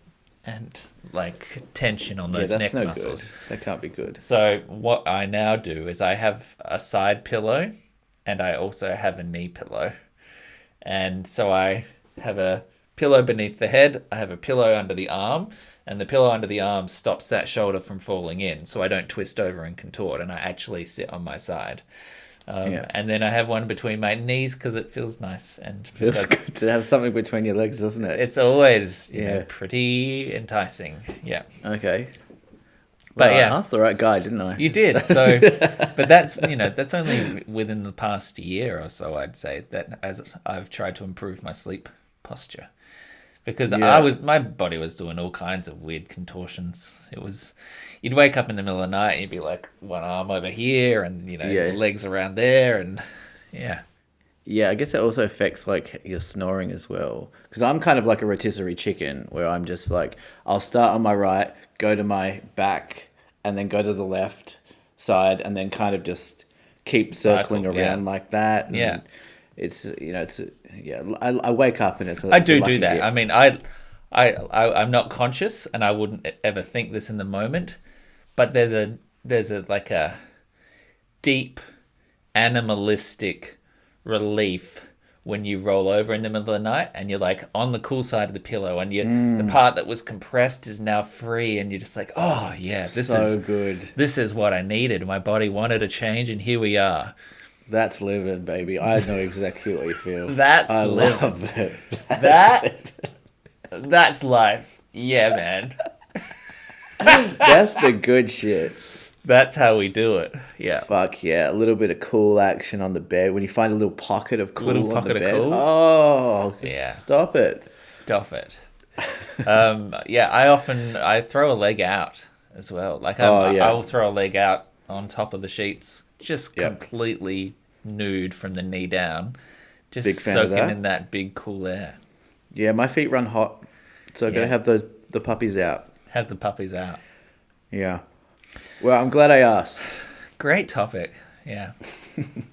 and like tension on those neck muscles. Good. That can't be good. So what I now do is I have a side pillow and I also have a knee pillow. And so I have a pillow beneath the head, I have a pillow under the arm, and the pillow under the arm stops that shoulder from falling in so I don't twist over and contort and I actually sit on my side. And then I have one between my knees because it feels nice. And Feels good to have something between your legs, doesn't it? It's always pretty enticing. Yeah. Okay. But I asked the right guy, didn't I? You did. So, but that's only within the past year or so, I'd say, that as I've tried to improve my sleep posture, because my body was doing all kinds of weird contortions. You'd wake up in the middle of the night and you'd be like one arm over here and the legs around there and Yeah, I guess it also affects like your snoring as well. Because I'm kind of like a rotisserie chicken where I'm just like, I'll start on my right, go to my back, and then go to the left side, and then kind of just keep circling around like that. And I wake up and I do that. Dip. I mean, I'm not conscious, and I wouldn't ever think this in the moment, but there's a like a deep animalistic relief when you roll over in the middle of the night and you're like on the cool side of the pillow and the part that was compressed is now free and you're just like, oh yeah, this is good. This is what I needed. My body wanted a change and here we are. That's living, baby. I know exactly what you feel. I love it. That's life. Yeah, man. That's the good shit. That's how we do it. Yeah. Fuck yeah. A little bit of cool action on the bed. When you find a little pocket of cool on the bed. Cool. Oh, yeah. Stop it. I throw a leg out as well. Like I'll throw a leg out on top of the sheets, just completely nude from the knee down. Just soaking in that big cool air. Yeah, my feet run hot. So I've got to have the puppies out. Have the puppies out. Yeah. Well, I'm glad I asked. Great topic. Yeah.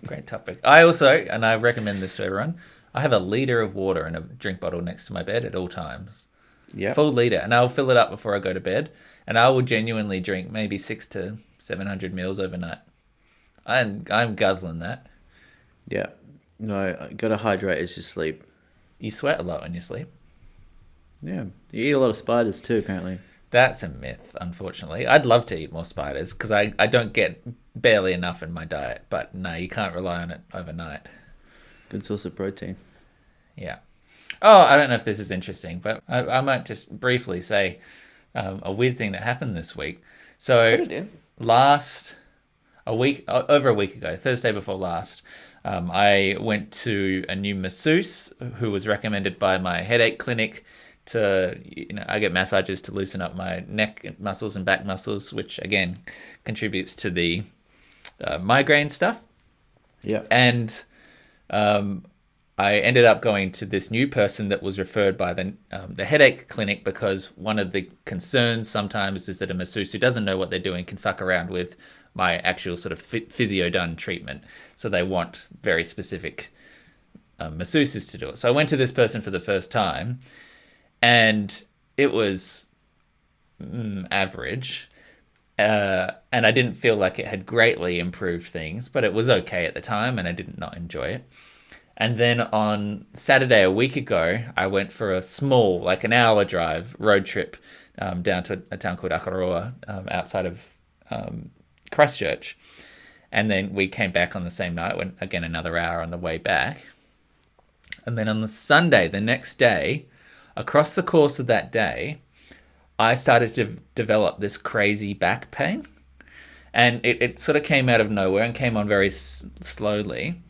Great topic. I also, and I recommend this to everyone, I have a liter of water in a drink bottle next to my bed at all times. Yeah. Full liter. And I'll fill it up before I go to bed. And I will genuinely drink maybe 600 to 700 mils overnight. I'm guzzling that. Yeah. No, got to hydrate as you sleep. you sweat a lot when you sleep. Yeah. You eat a lot of spiders too, apparently. That's a myth, unfortunately. I'd love to eat more spiders because I don't get barely enough in my diet. But no, you can't rely on it overnight. Good source of protein. Yeah. Oh, I don't know if this is interesting, but I might just briefly say a weird thing that happened this week. So Put it in. over a week ago, Thursday before last, I went to a new masseuse who was recommended by my headache clinic. I get massages to loosen up my neck muscles and back muscles, which again contributes to the migraine stuff. Yeah. And I ended up going to this new person that was referred by the headache clinic because one of the concerns sometimes is that a masseuse who doesn't know what they're doing can fuck around with my actual sort of physio done treatment. So they want very specific masseuses to do it. So I went to this person for the first time, and it was average. And I didn't feel like it had greatly improved things, but it was okay at the time, and I did not enjoy it. And then on Saturday a week ago, I went for a small, like an hour drive, road trip down to a town called Akaroa outside of Christchurch. And then we came back on the same night, went again another hour on the way back. And then on the Sunday, the next day, across the course of that day, I started to develop this crazy back pain. And it sort of came out of nowhere and came on very slowly.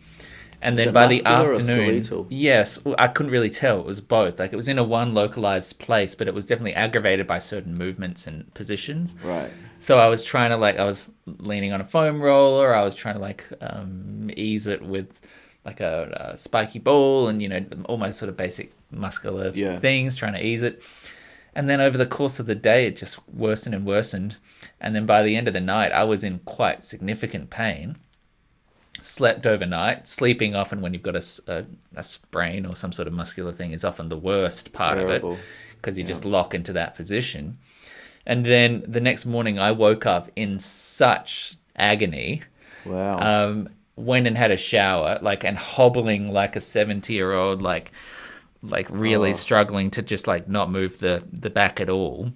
And then by the afternoon, yes, I couldn't really tell. It was both. Like it was in one localized place, but it was definitely aggravated by certain movements and positions. Right. So I was trying to I was leaning on a foam roller. I was trying to ease it with like a spiky ball and, all my sort of basic muscular things, trying to ease it. And then over the course of the day, it just worsened and worsened. And then by the end of the night, I was in quite significant pain. Slept overnight. Sleeping often when you've got a sprain or some sort of muscular thing is often the worst part of it because you just lock into that position. And then the next morning I woke up in such agony. Wow. Went and had a shower, and hobbling like a 70-year-old, really struggling to just not move the back at all.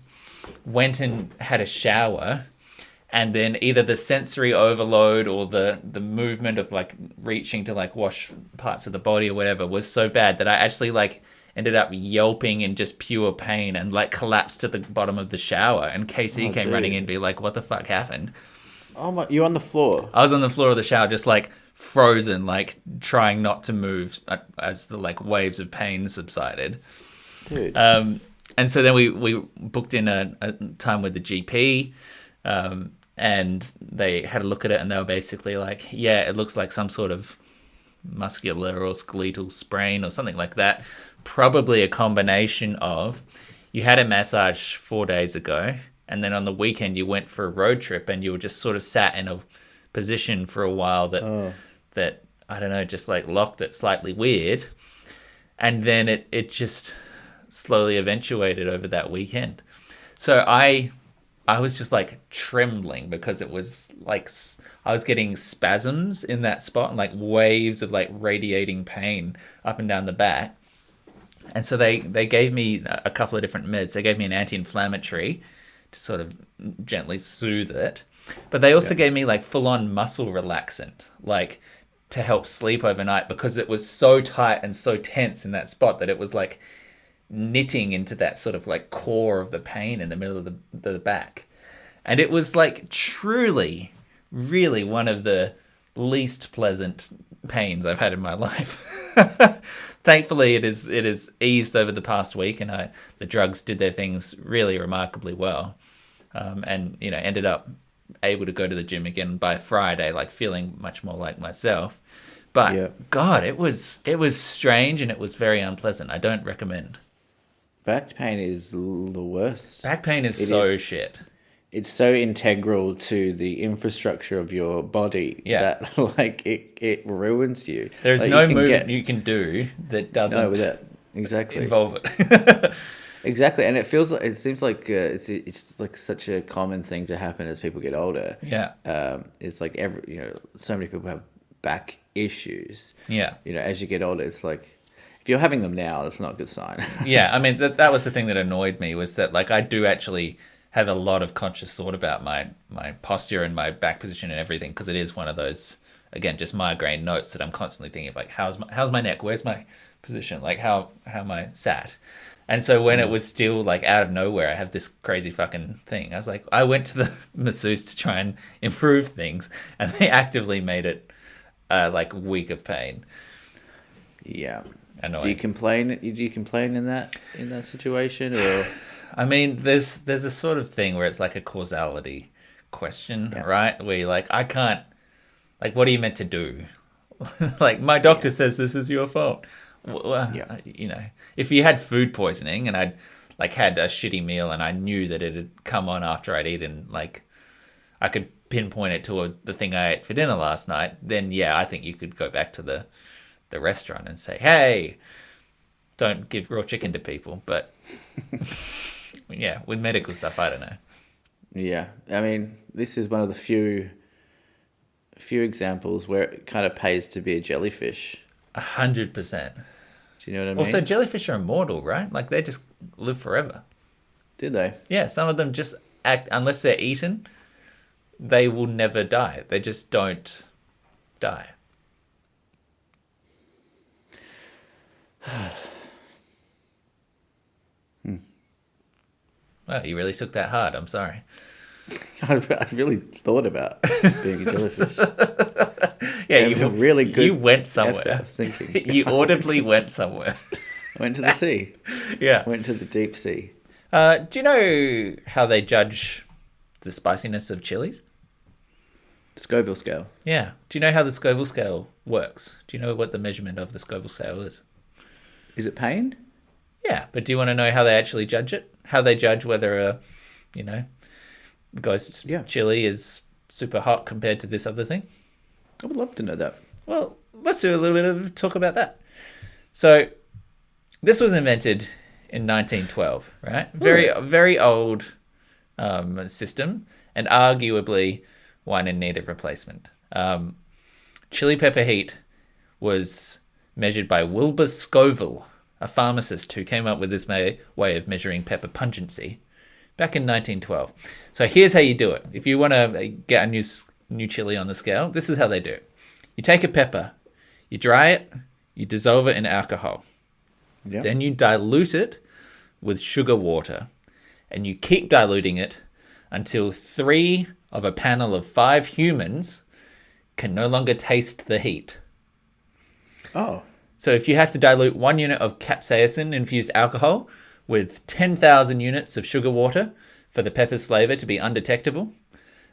Went and had a shower. And then either the sensory overload or the movement of reaching to wash parts of the body or whatever was so bad that I actually ended up yelping in just pure pain and collapsed to the bottom of the shower. And Casey came running in and be like, "What the fuck happened?" Oh my! You're on the floor. I was on the floor of the shower, just frozen, trying not to move as the waves of pain subsided. Dude. And so then we booked in a time with the GP. And they had a look at it and they were basically it looks like some sort of muscular or skeletal sprain or something like that. Probably a combination of you had a massage 4 days ago and then on the weekend you went for a road trip and you were just sort of sat in a position for a while that I don't know, just locked it slightly weird. And then it just slowly eventuated over that weekend. So I was just trembling because it was I was getting spasms in that spot and waves of radiating pain up and down the back. And so they gave me a couple of different meds. They gave me an anti-inflammatory to sort of gently soothe it. But they also gave me full-on muscle relaxant, to help sleep overnight because it was so tight and so tense in that spot that it was knitting into that sort of core of the pain in the middle of the back. And it was truly, really one of the least pleasant pains I've had in my life. Thankfully, it is eased over the past week and the drugs did their things really remarkably well. And, ended up able to go to the gym again by Friday, feeling much more like myself. But God, it was strange and it was very unpleasant. I don't recommend. Back pain is the worst. Back pain is shit. It's so integral to the infrastructure of your body that it ruins you. There's no movement you can do that doesn't involve it. Exactly, and it seems like it's such a common thing to happen as people get older. Yeah. It's so many people have back issues. Yeah. As you get older, it's If you're having them now, that's not a good sign. Yeah, I mean, that was the thing that annoyed me, was that, like, I do actually have a lot of conscious thought about my posture and my back position and everything, because it is one of those, again, just migraine notes that I'm constantly thinking of, like, how's my neck? Where's my position? Like, how am I sat? And so when it was still, like, out of nowhere, I have this crazy fucking thing. I was like, I went to the masseuse to try and improve things, and they actively made it, like, a week of pain. Yeah. Annoying. Do you complain? Do you complain in that situation, or? I mean, there's a sort of thing where it's like a causality question, right? Where you're like, I can't, like, what are you meant to do? Like, my doctor says this is your fault. Well, you know, if you had food poisoning and I'd, like, had a shitty meal and I knew that it had come on after I'd eaten, like, I could pinpoint it to the thing I ate for dinner last night, then yeah, I think you could go back to the restaurant and say, hey, don't give raw chicken to people. But yeah, with medical stuff, I don't know. Yeah, I mean, this is one of the few examples where it kind of pays to be a jellyfish. 100%. Do you know what I mean? Also, jellyfish are immortal, right? Like, they just live forever. Do they? Yeah, some of them just act, unless they're eaten, they will never die. They just don't die. Well, you really took that hard. I'm sorry. I really thought about being a jellyfish. Yeah, you really good. You went somewhere. Of thinking. You audibly went somewhere. I went to the sea. Yeah. Went to the deep sea. Do you know how they judge the spiciness of chilies? Scoville scale. Yeah. Do you know how the Scoville scale works? Do you know what the measurement of the Scoville scale is? Is it pain? Yeah, but do you want to know how they actually judge it? How they judge whether a, you know, ghost chili is super hot compared to this other thing? I would love to know that. Well, let's do a little bit of talk about that. So, this was invented in 1912, right? Very old system, and arguably one in need of replacement. Chili pepper heat was measured by Wilbur Scoville, a pharmacist who came up with this way of measuring pepper pungency back in 1912. So here's how you do it. If you want to get a new chili on the scale, this is how they do it. You take a pepper, you dry it, you dissolve it in alcohol. Yep. Then you dilute it with sugar water, and you keep diluting it until 3 of a panel of 5 humans can no longer taste the heat. Oh. So if you have to dilute 1 unit of capsaicin-infused alcohol with 10,000 units of sugar water for the pepper's flavor to be undetectable,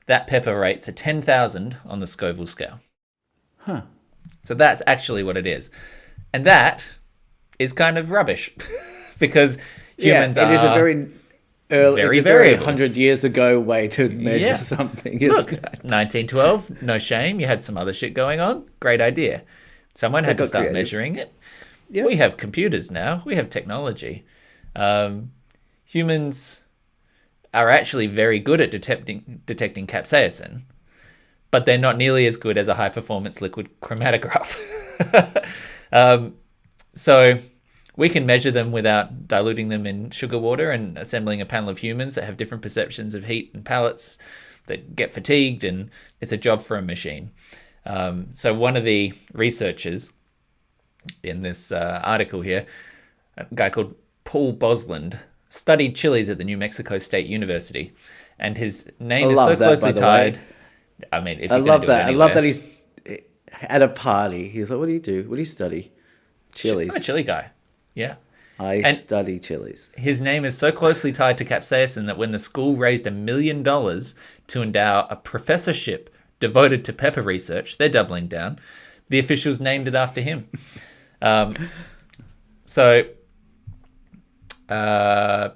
that pepper rates a 10,000 on the Scoville scale. Huh. So that's actually what it is. And that is kind of rubbish because humans are... It is a very early, very it's a very variable. 100 years ago way to measure something. Look, 1912, no shame. You had some other shit going on. Great idea. Someone had to start measuring it. Yep. We have computers now. We have technology. Humans are actually very good at detecting capsaicin, but they're not nearly as good as a high-performance liquid chromatograph. So we can measure them without diluting them in sugar water and assembling a panel of humans that have different perceptions of heat and palates that get fatigued, and it's a job for a machine. So one of the researchers in this article here, a guy called Paul Bosland, studied chilies at the New Mexico State University, and his name is so closely tied. I mean, if I love that. I love that he's at a party. He's like, "What do you do? What do you study?" Chilies. I'm a chili guy. Yeah. I study chilies. His name is so closely tied to capsaicin that when the school raised $1 million to endow a professorship devoted to pepper research, they're doubling down. The officials named it after him. So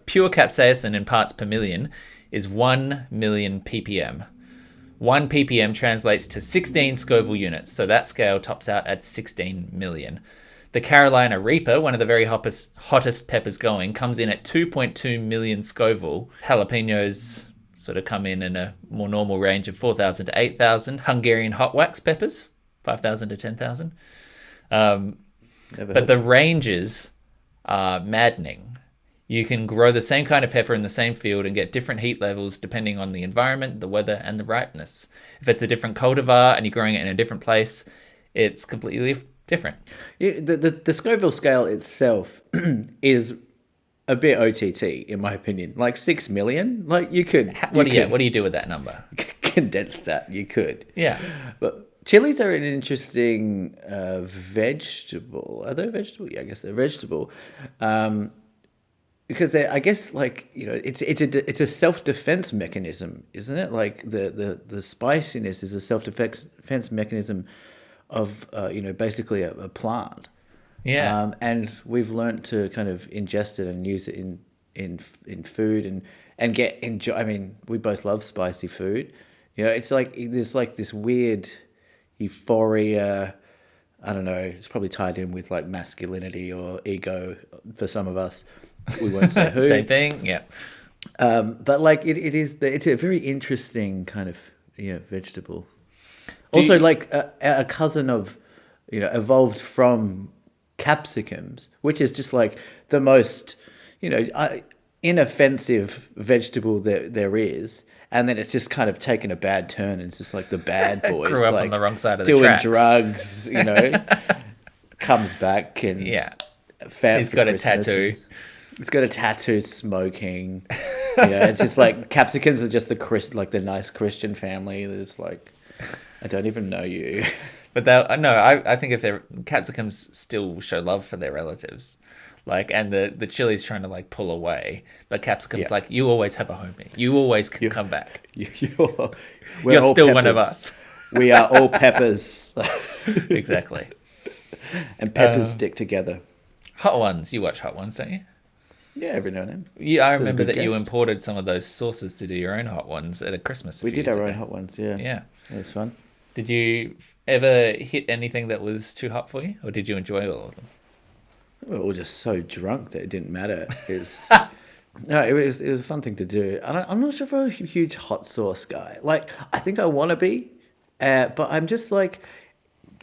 pure capsaicin in parts per million is 1 million ppm. 1 ppm translates to 16 Scoville units, so that scale tops out at 16 million. The Carolina Reaper, one of the very hottest peppers going, comes in at 2.2 million Scoville. Jalapenos sort of come in a more normal range of 4,000 to 8,000. Hungarian hot wax peppers, 5,000 to 10,000. Never But heard the of ranges are maddening. You can grow the same kind of pepper in the same field and get different heat levels depending on the environment, the weather, and the ripeness. If it's a different cultivar and you're growing it in a different place, it's completely different. the Scoville scale itself is a bit OTT in my opinion. Like 6 million, like you could. What do you do with that number? Condense that. You could. Yeah. But chilies are an interesting vegetable. Are they a vegetable? Yeah, I guess they're vegetable. Because they, I guess, like, you know, it's a self defense mechanism, isn't it? Like the spiciness is a self defense mechanism of you know, basically a plant. Yeah. And we've learnt to kind of ingest it and use it in food and get enjoy. I mean, we both love spicy food. You know, it's like there's like this weird euphoria. I don't know. It's probably tied in with like masculinity or ego for some of us. We won't say who. Same thing. Yeah. But like it's a very interesting kind of, you know, vegetable. Also, like a cousin of, you know, evolved from capsicums, which is just like the most, you know, inoffensive vegetable there is. And then it's just kind of taken a bad turn. It's just like the bad boys, Grew up like on the wrong side of the doing tracks. drugs, you know, comes back and Yeah. He's got a tattoo. He's got a tattoo, smoking. Yeah, it's just like capsicums are just the nice Christian family. They're just like, I don't even know you. But I think if they're capsicums still show love for their relatives. Like, and the chili's trying to like pull away, but capsicum's like, you always have a homie. You always can come back. You're You're still one of peppers. us. We are all peppers. Exactly. And peppers stick together. Hot Ones. You watch Hot Ones, don't you? Yeah, every now and then. Yeah, I remember good that you guest. imported some of those sauces to do your own Hot Ones at a Christmas. We did our own Hot Ones, yeah. Yeah. It was fun. Did you ever hit anything that was too hot for you, or did you enjoy all of them? We were all just so drunk that it didn't matter. It was, no, it was a fun thing to do. I'm not sure if I'm a huge hot sauce guy. Like, I think I want to be, but I'm just like,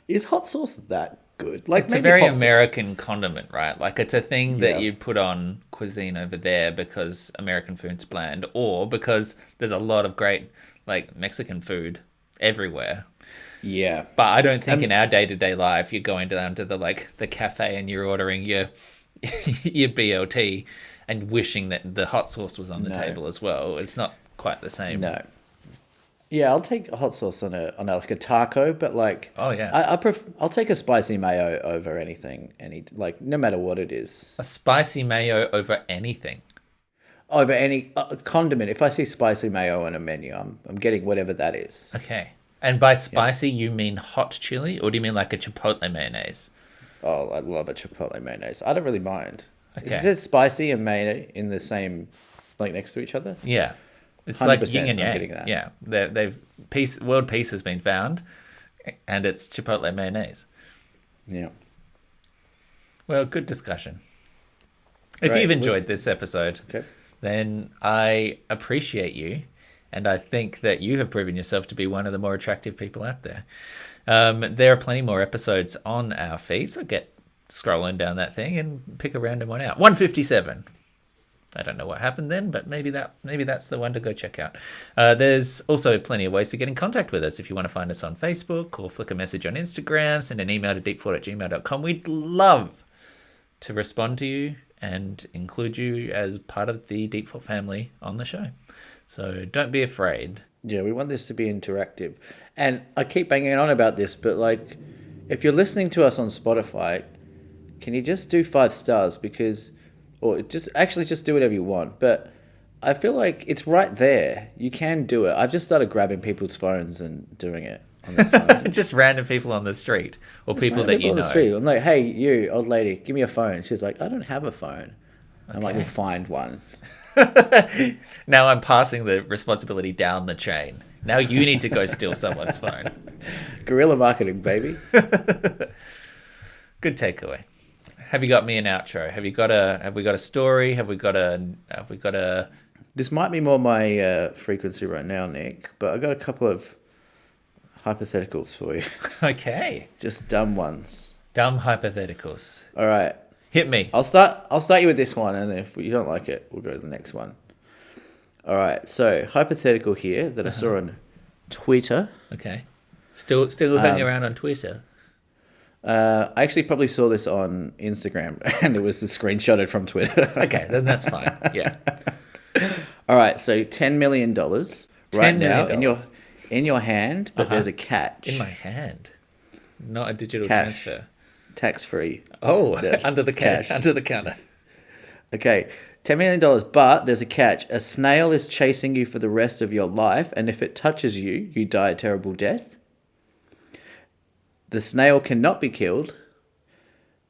is hot sauce that good? Like, It's a maybe very hot American condiment, right? Like, it's a thing that Yeah. you put on cuisine over there because American food's bland, or because there's a lot of great, like, Mexican food everywhere. Yeah. But I don't think in our day-to-day life you're going down to the cafe and you're ordering your your BLT and wishing that the hot sauce was on the No. table as well. It's not quite the same. No. Yeah, I'll take hot sauce on a like a taco, but like, Oh, yeah. I'll take a spicy mayo over anything, like no matter what it is, A spicy mayo over anything. over any condiment. If I see spicy mayo on a menu, I'm getting whatever that is. Okay. And by spicy, you mean hot chili, or do you mean like a chipotle mayonnaise? Oh, I love a chipotle mayonnaise. I don't really mind. Okay. Is it spicy and mayo in the same, like next to each other? Yeah. It's like 100%, yin and I'm yang. getting that. Yeah. World peace has been found, and it's chipotle mayonnaise. Yeah. Well, good discussion. If Great. you've enjoyed this episode, Okay. then I appreciate you, and I think that you have proven yourself to be one of the more attractive people out there. There are plenty more episodes on our feed, so get scrolling down that thing and pick a random one out. 157. I don't know what happened then, but maybe that's the one to go check out. There's also plenty of ways to get in contact with us. If you want to find us on Facebook or flick a message on Instagram, send an email to deepthought@gmail.com. We'd love to respond to you and include you as part of the Deep Thought family on the show. So don't be afraid. Yeah, we want this to be interactive. And I keep banging on about this, but like, if you're listening to us on Spotify, can you just do 5 stars? Because, or just do whatever you want. But I feel like it's right there. You can do it. I've just started grabbing people's phones and doing it on their phone. Just random people on the street or people Random that you on the know. street. I'm like, hey, you old lady, give me a phone. She's like, I don't have a phone. I'm like, Okay. we'll find one. Now I'm passing the responsibility down the chain. Now you need to go steal someone's phone. Guerrilla marketing, baby. Good takeaway. Have you got me an outro? Have we got a story? Have we got a This might be more my frequency right now, Nick, but I got a couple of hypotheticals for you. Okay. Just dumb ones. Dumb hypotheticals. All right. Hit me. I'll start you with this one, and then if you don't like it, we'll go to the next one. All right. So hypothetical here that I saw on Twitter. Okay. Still hanging around on Twitter. I actually probably saw this on Instagram, and it was screenshotted from Twitter. Okay, then that's fine. Yeah. All right. So $10 million right now $10 in your hand, but there's a catch. In my hand. Not a digital Cash. transfer. Tax free. Oh, under the cash. Under the counter. Okay, $10 million, but there's a catch. A snail is chasing you for the rest of your life, and if it touches you, you die a terrible death. The snail cannot be killed.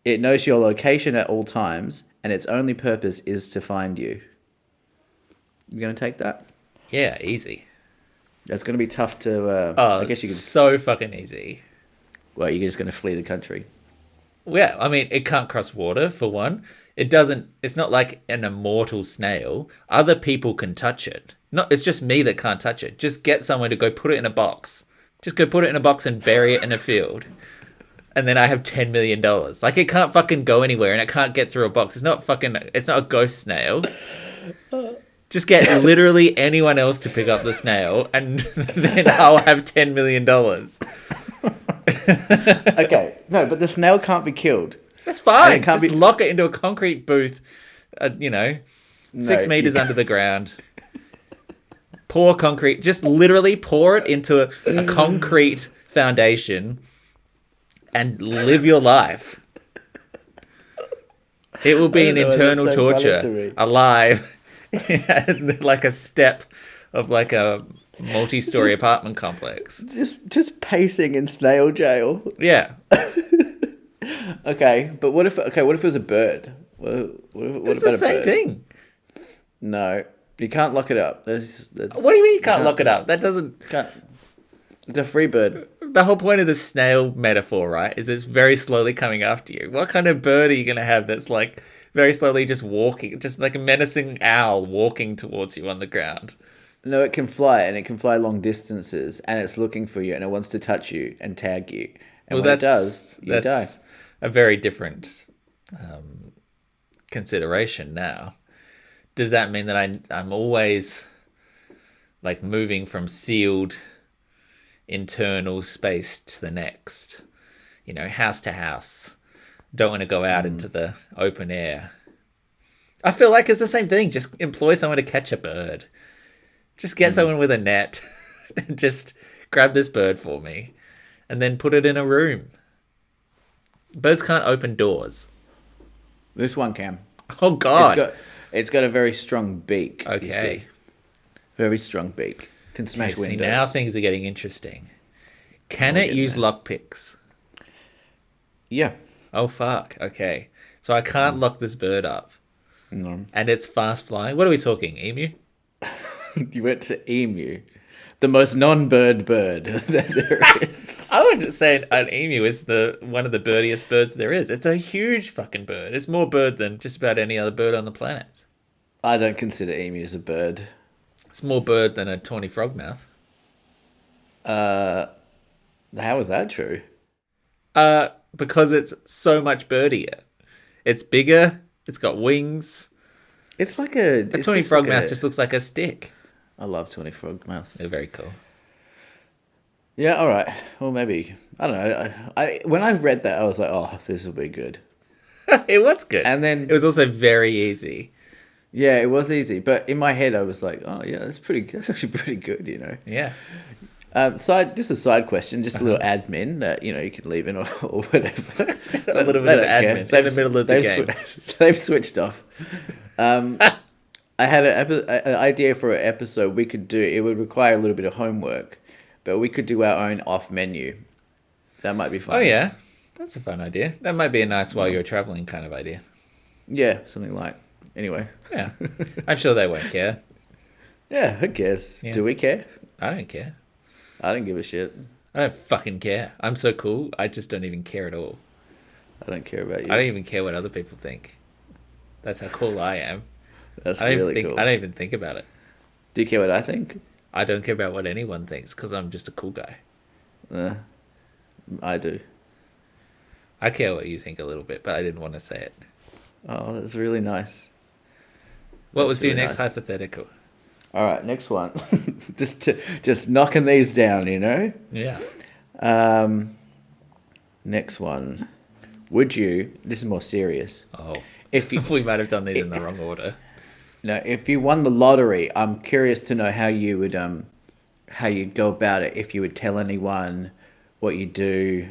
It knows your location at all times, and its only purpose is to find you. You going to take that? Yeah, easy. That's going to be tough to... I guess you could... So fucking easy. Well, you're just going to flee the country. Yeah, I mean, it can't cross water, for one. It's not like an immortal snail. Other people can touch it. It's just me that can't touch it. Just get someone to go put it in a box. Just go put it in a box and bury it in a field. And then I have $10 million. Like, it can't fucking go anywhere and it can't get through a box. It's not a ghost snail. Just get literally anyone else to pick up the snail and then I'll have $10 million. Okay, no, but the snail can't be killed. That's fine. Just lock it into a concrete booth, 6 meters under the ground. Pour concrete. Just literally pour it into a concrete foundation and live your life. It will be an internal torture. Alive. Like a step of like a multi-story apartment complex. Just pacing in snail jail. Yeah. Okay, but what if it was a bird? What It's about the same a bird? thing. No, you can't lock it up. What do you mean you can't lock it up? That doesn't... It's a free bird. The whole point of the snail metaphor, right, is it's very slowly coming after you. What kind of bird are you going to have that's like very slowly just walking, just like a menacing owl walking towards you on the ground? No, it can fly, and it can fly long distances, and it's looking for you, and it wants to touch you and tag you. And when it does, you die. That's a very different consideration now. Does that mean that I'm always like moving from sealed internal space to the next? House to house. Don't want to go out into the open air. I feel like it's the same thing. Just employ someone to catch a bird. Just get someone with a net. Just grab this bird for me. And then put it in a room. Birds can't open doors. This one can. Oh, God. It's got a very strong beak. Okay. You see. Very strong beak. Can smash windows. See, now things are getting interesting. Can it use lockpicks? Yeah. Oh, fuck. Okay. So I can't lock this bird up. No. And it's fast flying. What are we talking? Emu? You went to emu. The most non-bird bird that there is. I would say an emu is one of the birdiest birds there is. It's a huge fucking bird. It's more bird than just about any other bird on the planet. I don't consider emus a bird. It's more bird than a tawny frogmouth. How is that true? Because it's so much birdier. It's bigger. It's got wings. It's like a tawny frogmouth just looks like a stick. I love tawny frogmouths. They're very cool. Yeah, all right. Well, maybe. I don't know. When I read that, I was like, oh, this will be good. It was good. And then... It was also very easy. Yeah, it was easy. But in my head, I was like, oh, yeah, that's actually pretty good, Yeah. Just a side question, just a little admin that, you can leave in or whatever. A little bit of admin in the middle of the game. They've switched off. I had an idea for an episode we could do. It would require a little bit of homework, but we could do our own off menu. That might be fun. Oh, yeah. That's a fun idea. That might be a nice while you're traveling kind of idea. Yeah, something like. Anyway. Yeah. I'm sure they won't care. Yeah, who cares? Yeah. Do we care? I don't care. I don't give a shit. I don't fucking care. I'm so cool. I just don't even care at all. I don't care about you. I don't even care what other people think. That's how cool I am. That's really cool. I don't even think about it. Do you care what I think? I don't care about what anyone thinks because I'm just a cool guy. I do. I care what you think a little bit, but I didn't want to say it. Oh, that's really nice. What That's was your really next nice. hypothetical? All right, next one. just knocking these down, you know. Yeah. Next one. Would you? This is more serious. Oh, If you we might have done these in the wrong order. no, if you won the lottery, I'm curious to know how you would how you'd go about it. If you would tell anyone what you do.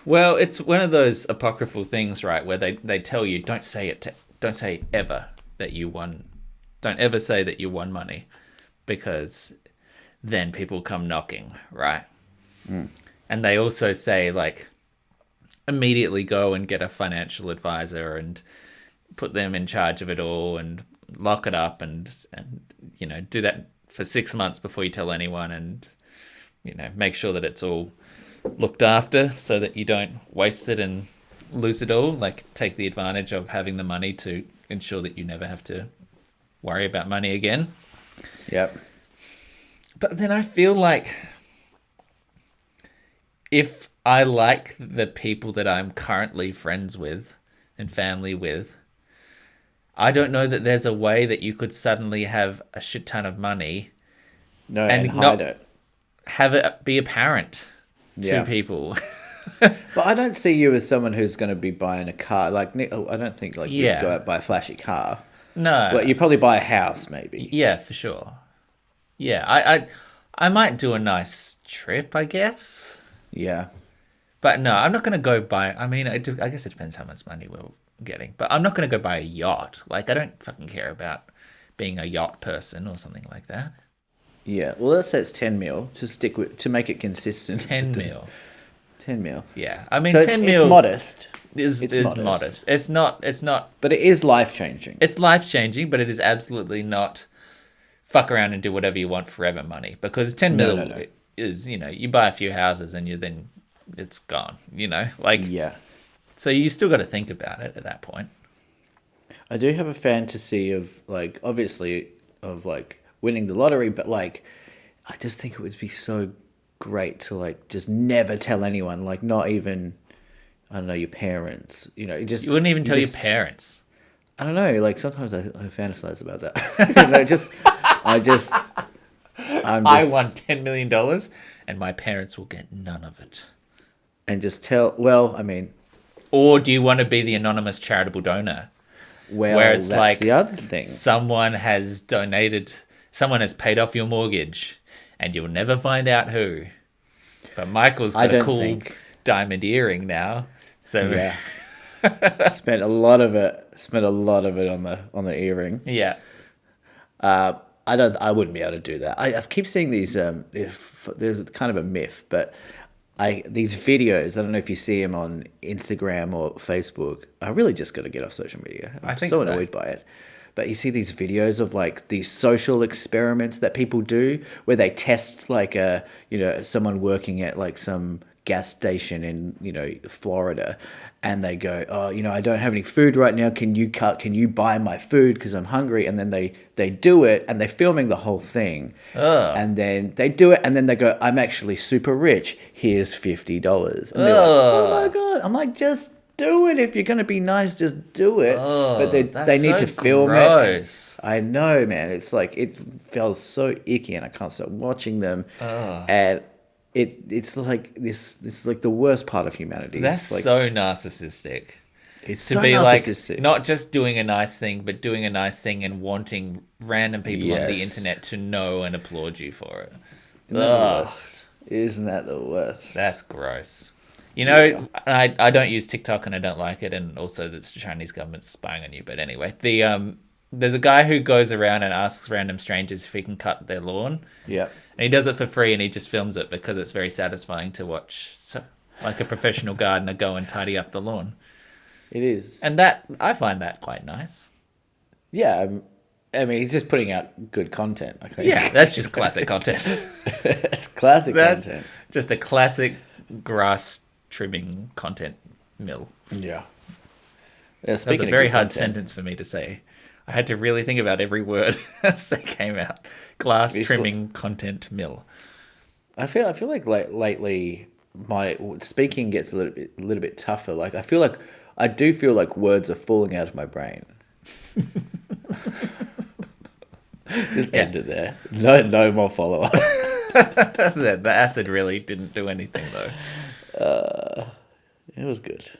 Well, it's one of those apocryphal things, right, where they tell you don't say ever that you won. Don't ever say that you won money, because then people come knocking, right? And they also say, like, immediately go and get a financial advisor and put them in charge of it all and lock it up and do that for 6 months before you tell anyone, and make sure that it's all looked after so that you don't waste it and lose it all. Like, take the advantage of having the money to ensure that you never have to worry about money again. Yep. But then I feel like if I like the people that I'm currently friends with and family with, I don't know that there's a way that you could suddenly have a shit ton of money No, and and hide not it. have it be apparent to Yeah. people. But I don't see you as someone who's going to be buying a car. Like, I don't think like Yeah. you'd go out and buy a flashy car. No. Well, you probably buy a house, maybe. Yeah, for sure. Yeah, I might do a nice trip, I guess. Yeah. But no, I'm not going to go buy... I mean, I guess it depends how much money we're getting. But I'm not going to go buy a yacht. Like, I don't fucking care about being a yacht person or something like that. Yeah. Well, let's say it's 10 mil to stick with, to make it consistent. 10 mil. 10 mil. Yeah. I mean, So 10 it's mil modest, is modest. It's not... but it is life changing. It's life-changing, but it is absolutely not fuck around and do whatever you want forever money. Because 10 mil No. is, you buy a few houses and then it's gone, Like, Yeah. so you still got to think about it at that point. I do have a fantasy of, like, obviously, of, like, winning the lottery, but, like, I just think it would be so great to, like, just never tell anyone, like, not even, I don't know, your parents, just... You wouldn't even tell your just- parents. I don't know, like, sometimes I fantasize about that. I won $10 million and my parents will get none of it. And just tell, well, I mean, Or do you want to be the anonymous charitable donor? well, Where it's that's like the other thing. someone has paid off your mortgage and you'll never find out who. But Michael's I got a don't cool think- diamond earring now. So Yeah. Spent a lot of it on the earring. yeah. I wouldn't be able to do that. I keep seeing these. If there's kind of a myth, but these videos. I don't know if you see them on Instagram or Facebook. I really just got to get off social media. I'm think so so. annoyed by it. But you see these videos of like these social experiments that people do, where they test like someone working at like some gas station in Florida, and they go, oh, I don't have any food right now. Can you buy my food because I'm hungry? And then they do it, and they're filming the whole thing. Ugh. And then they do it, and then they go, I'm actually super rich. Here's $50. And they're like, oh my God. I'm like, just do it. If you're going to be nice, just do it. But they need to film gross. it. I know, man. It's like, it feels so icky, and I can't stop watching them. And it's like it's like the worst part of humanity. That's like, so narcissistic. it's To so be narcissistic. like, not just doing a nice thing, but doing a nice thing and wanting random people on the Yes. internet to know and applaud you for it. Isn't that the Ugh. worst? Isn't that the worst? That's gross. I don't use TikTok and I don't like it, and also the Chinese government's spying on you. But anyway, there's a guy who goes around and asks random strangers if he can cut their lawn. Yeah. And he does it for free, and he just films it because it's very satisfying to watch. So, like a professional gardener go and tidy up the lawn. It is. And I find that quite nice. Yeah. I mean, he's just putting out good content. I think. Yeah, that's just classic content. It's classic That's content. just a classic grass trimming content mill. Yeah. That's a very hard sentence for me to say. I had to really think about every word as they came out. Glass Obviously. trimming content mill. I feel like lately, my speaking gets a little bit tougher. Like I do feel like words are falling out of my brain. Just end it there. No more follow up. The acid really didn't do anything though. It was good.